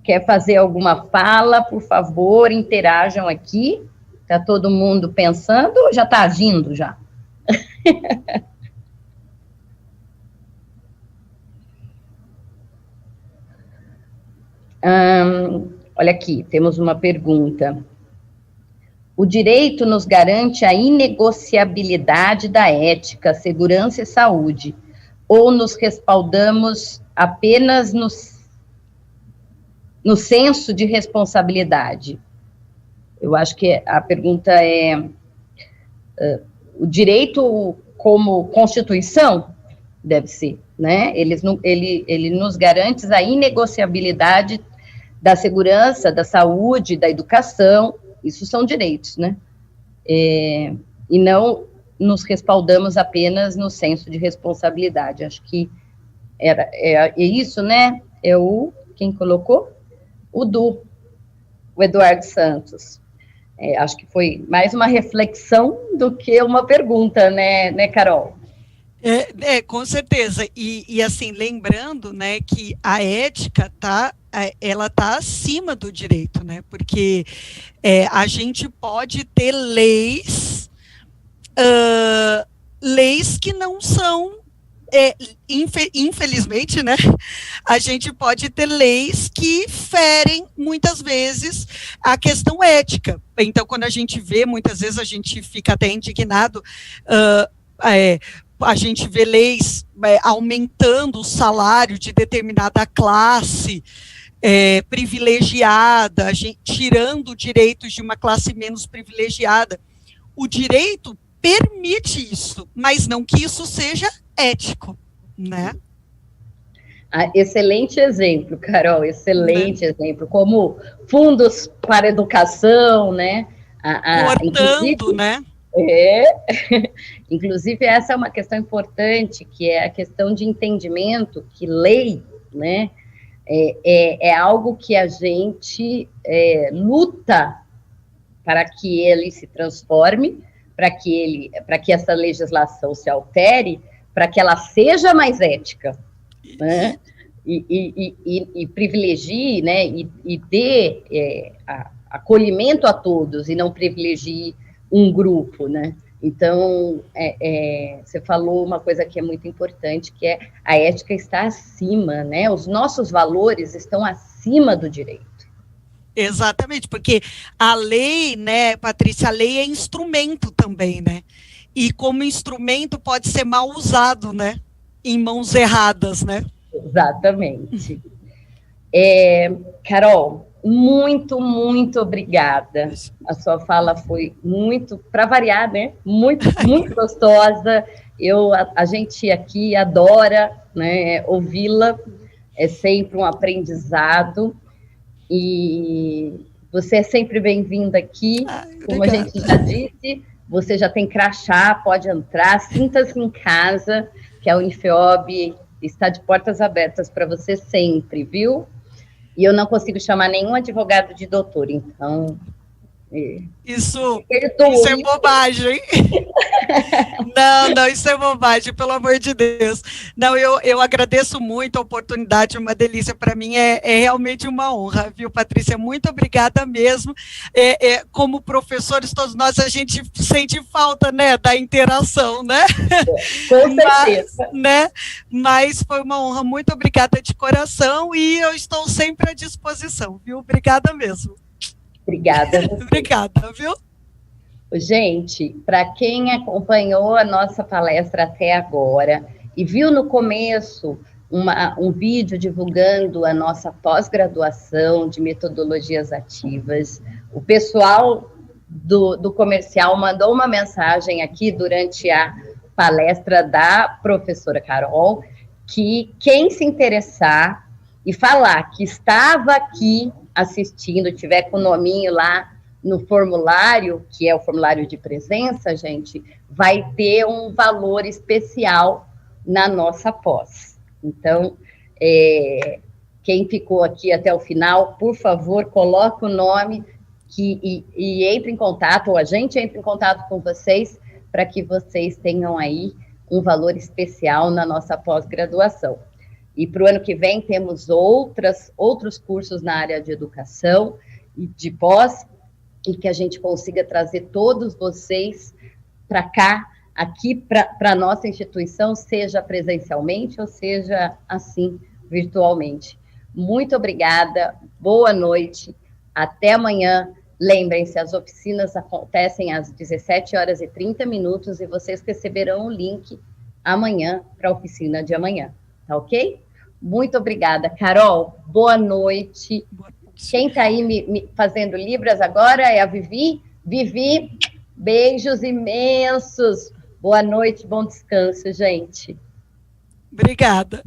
Quer fazer alguma fala? Por favor, interajam aqui. Está todo mundo pensando ou já está agindo já? Olha aqui, temos uma pergunta. O direito nos garante a inegociabilidade da ética, segurança e saúde, ou nos respaldamos apenas no senso de responsabilidade? Eu acho que a pergunta é, o direito como Constituição deve ser, né? Ele nos garante a inegociabilidade da segurança, da saúde, da educação, isso são direitos, né? E não nos respaldamos apenas no senso de responsabilidade. Acho que é isso, né? Quem colocou? O Eduardo Santos. Acho que foi mais uma reflexão do que uma pergunta, né, Carol? Com certeza. E assim, lembrando, né, que a ética ela está acima do direito, né? Porque a gente pode ter leis que não são, infelizmente, né? A gente pode ter leis que ferem, muitas vezes, a questão ética. Então, quando a gente vê, muitas vezes a gente fica até indignado, a gente vê leis aumentando o salário de determinada classe privilegiada, tirando direitos de uma classe menos privilegiada. O direito permite isso, mas não que isso seja ético, né? Excelente exemplo, Carol, excelente exemplo, como fundos para educação, né? Cortando, né? Inclusive, essa é uma questão importante, que é a questão de entendimento que lei, né, É algo que a gente luta para que ele se transforme, para que essa legislação se altere, para que ela seja mais ética, né? E privilegie, né? E dê acolhimento a todos, e não privilegie um grupo, né? Então, você falou uma coisa que é muito importante, que é a ética está acima, né? Os nossos valores estão acima do direito. Exatamente, porque a lei, né, Patrícia, a lei é instrumento também, né? E como instrumento pode ser mal usado, né? Em mãos erradas, né? Exatamente. Carol, muito, muito obrigada. A sua fala foi muito, para variar, né? Muito, muito gostosa. A gente aqui adora, né, ouvi-la. É sempre um aprendizado. E você é sempre bem-vinda aqui. Como a gente já disse, você já tem crachá, pode entrar, sinta-se em casa, que a Unifeob está de portas abertas para você sempre, viu? E eu não consigo chamar nenhum advogado de doutor, então... Isso é bobagem. Não, isso é bobagem, pelo amor de Deus. Não, eu agradeço muito a oportunidade, uma delícia. Para mim é realmente uma honra, viu, Patrícia? Muito obrigada mesmo. Como professores, todos nós, a gente sente falta, né, da interação, né? Com certeza. Mas foi uma honra, muito obrigada de coração, e eu estou sempre à disposição, viu? Obrigada mesmo. Obrigada. Obrigada, viu? Gente, para quem acompanhou a nossa palestra até agora e viu no começo um vídeo divulgando a nossa pós-graduação de metodologias ativas, o pessoal do comercial mandou uma mensagem aqui durante a palestra da professora Carol, que quem se interessar e falar que estava aqui assistindo, tiver com o nominho lá no formulário, que é o formulário de presença, gente, vai ter um valor especial na nossa pós. Então, quem ficou aqui até o final, por favor, coloque o nome e entre em contato, ou a gente entra em contato com vocês, para que vocês tenham aí um valor especial na nossa pós-graduação. E para o ano que vem temos outros cursos na área de educação e de pós, e que a gente consiga trazer todos vocês para cá, aqui para a nossa instituição, seja presencialmente ou seja assim, virtualmente. Muito obrigada, boa noite, até amanhã. Lembrem-se, as oficinas acontecem às 17h30 e vocês receberão o link amanhã para a oficina de amanhã, tá ok? Muito obrigada, Carol. Boa noite. Quem está aí me fazendo Libras agora é a Vivi. Vivi, beijos imensos. Boa noite, bom descanso, gente. Obrigada.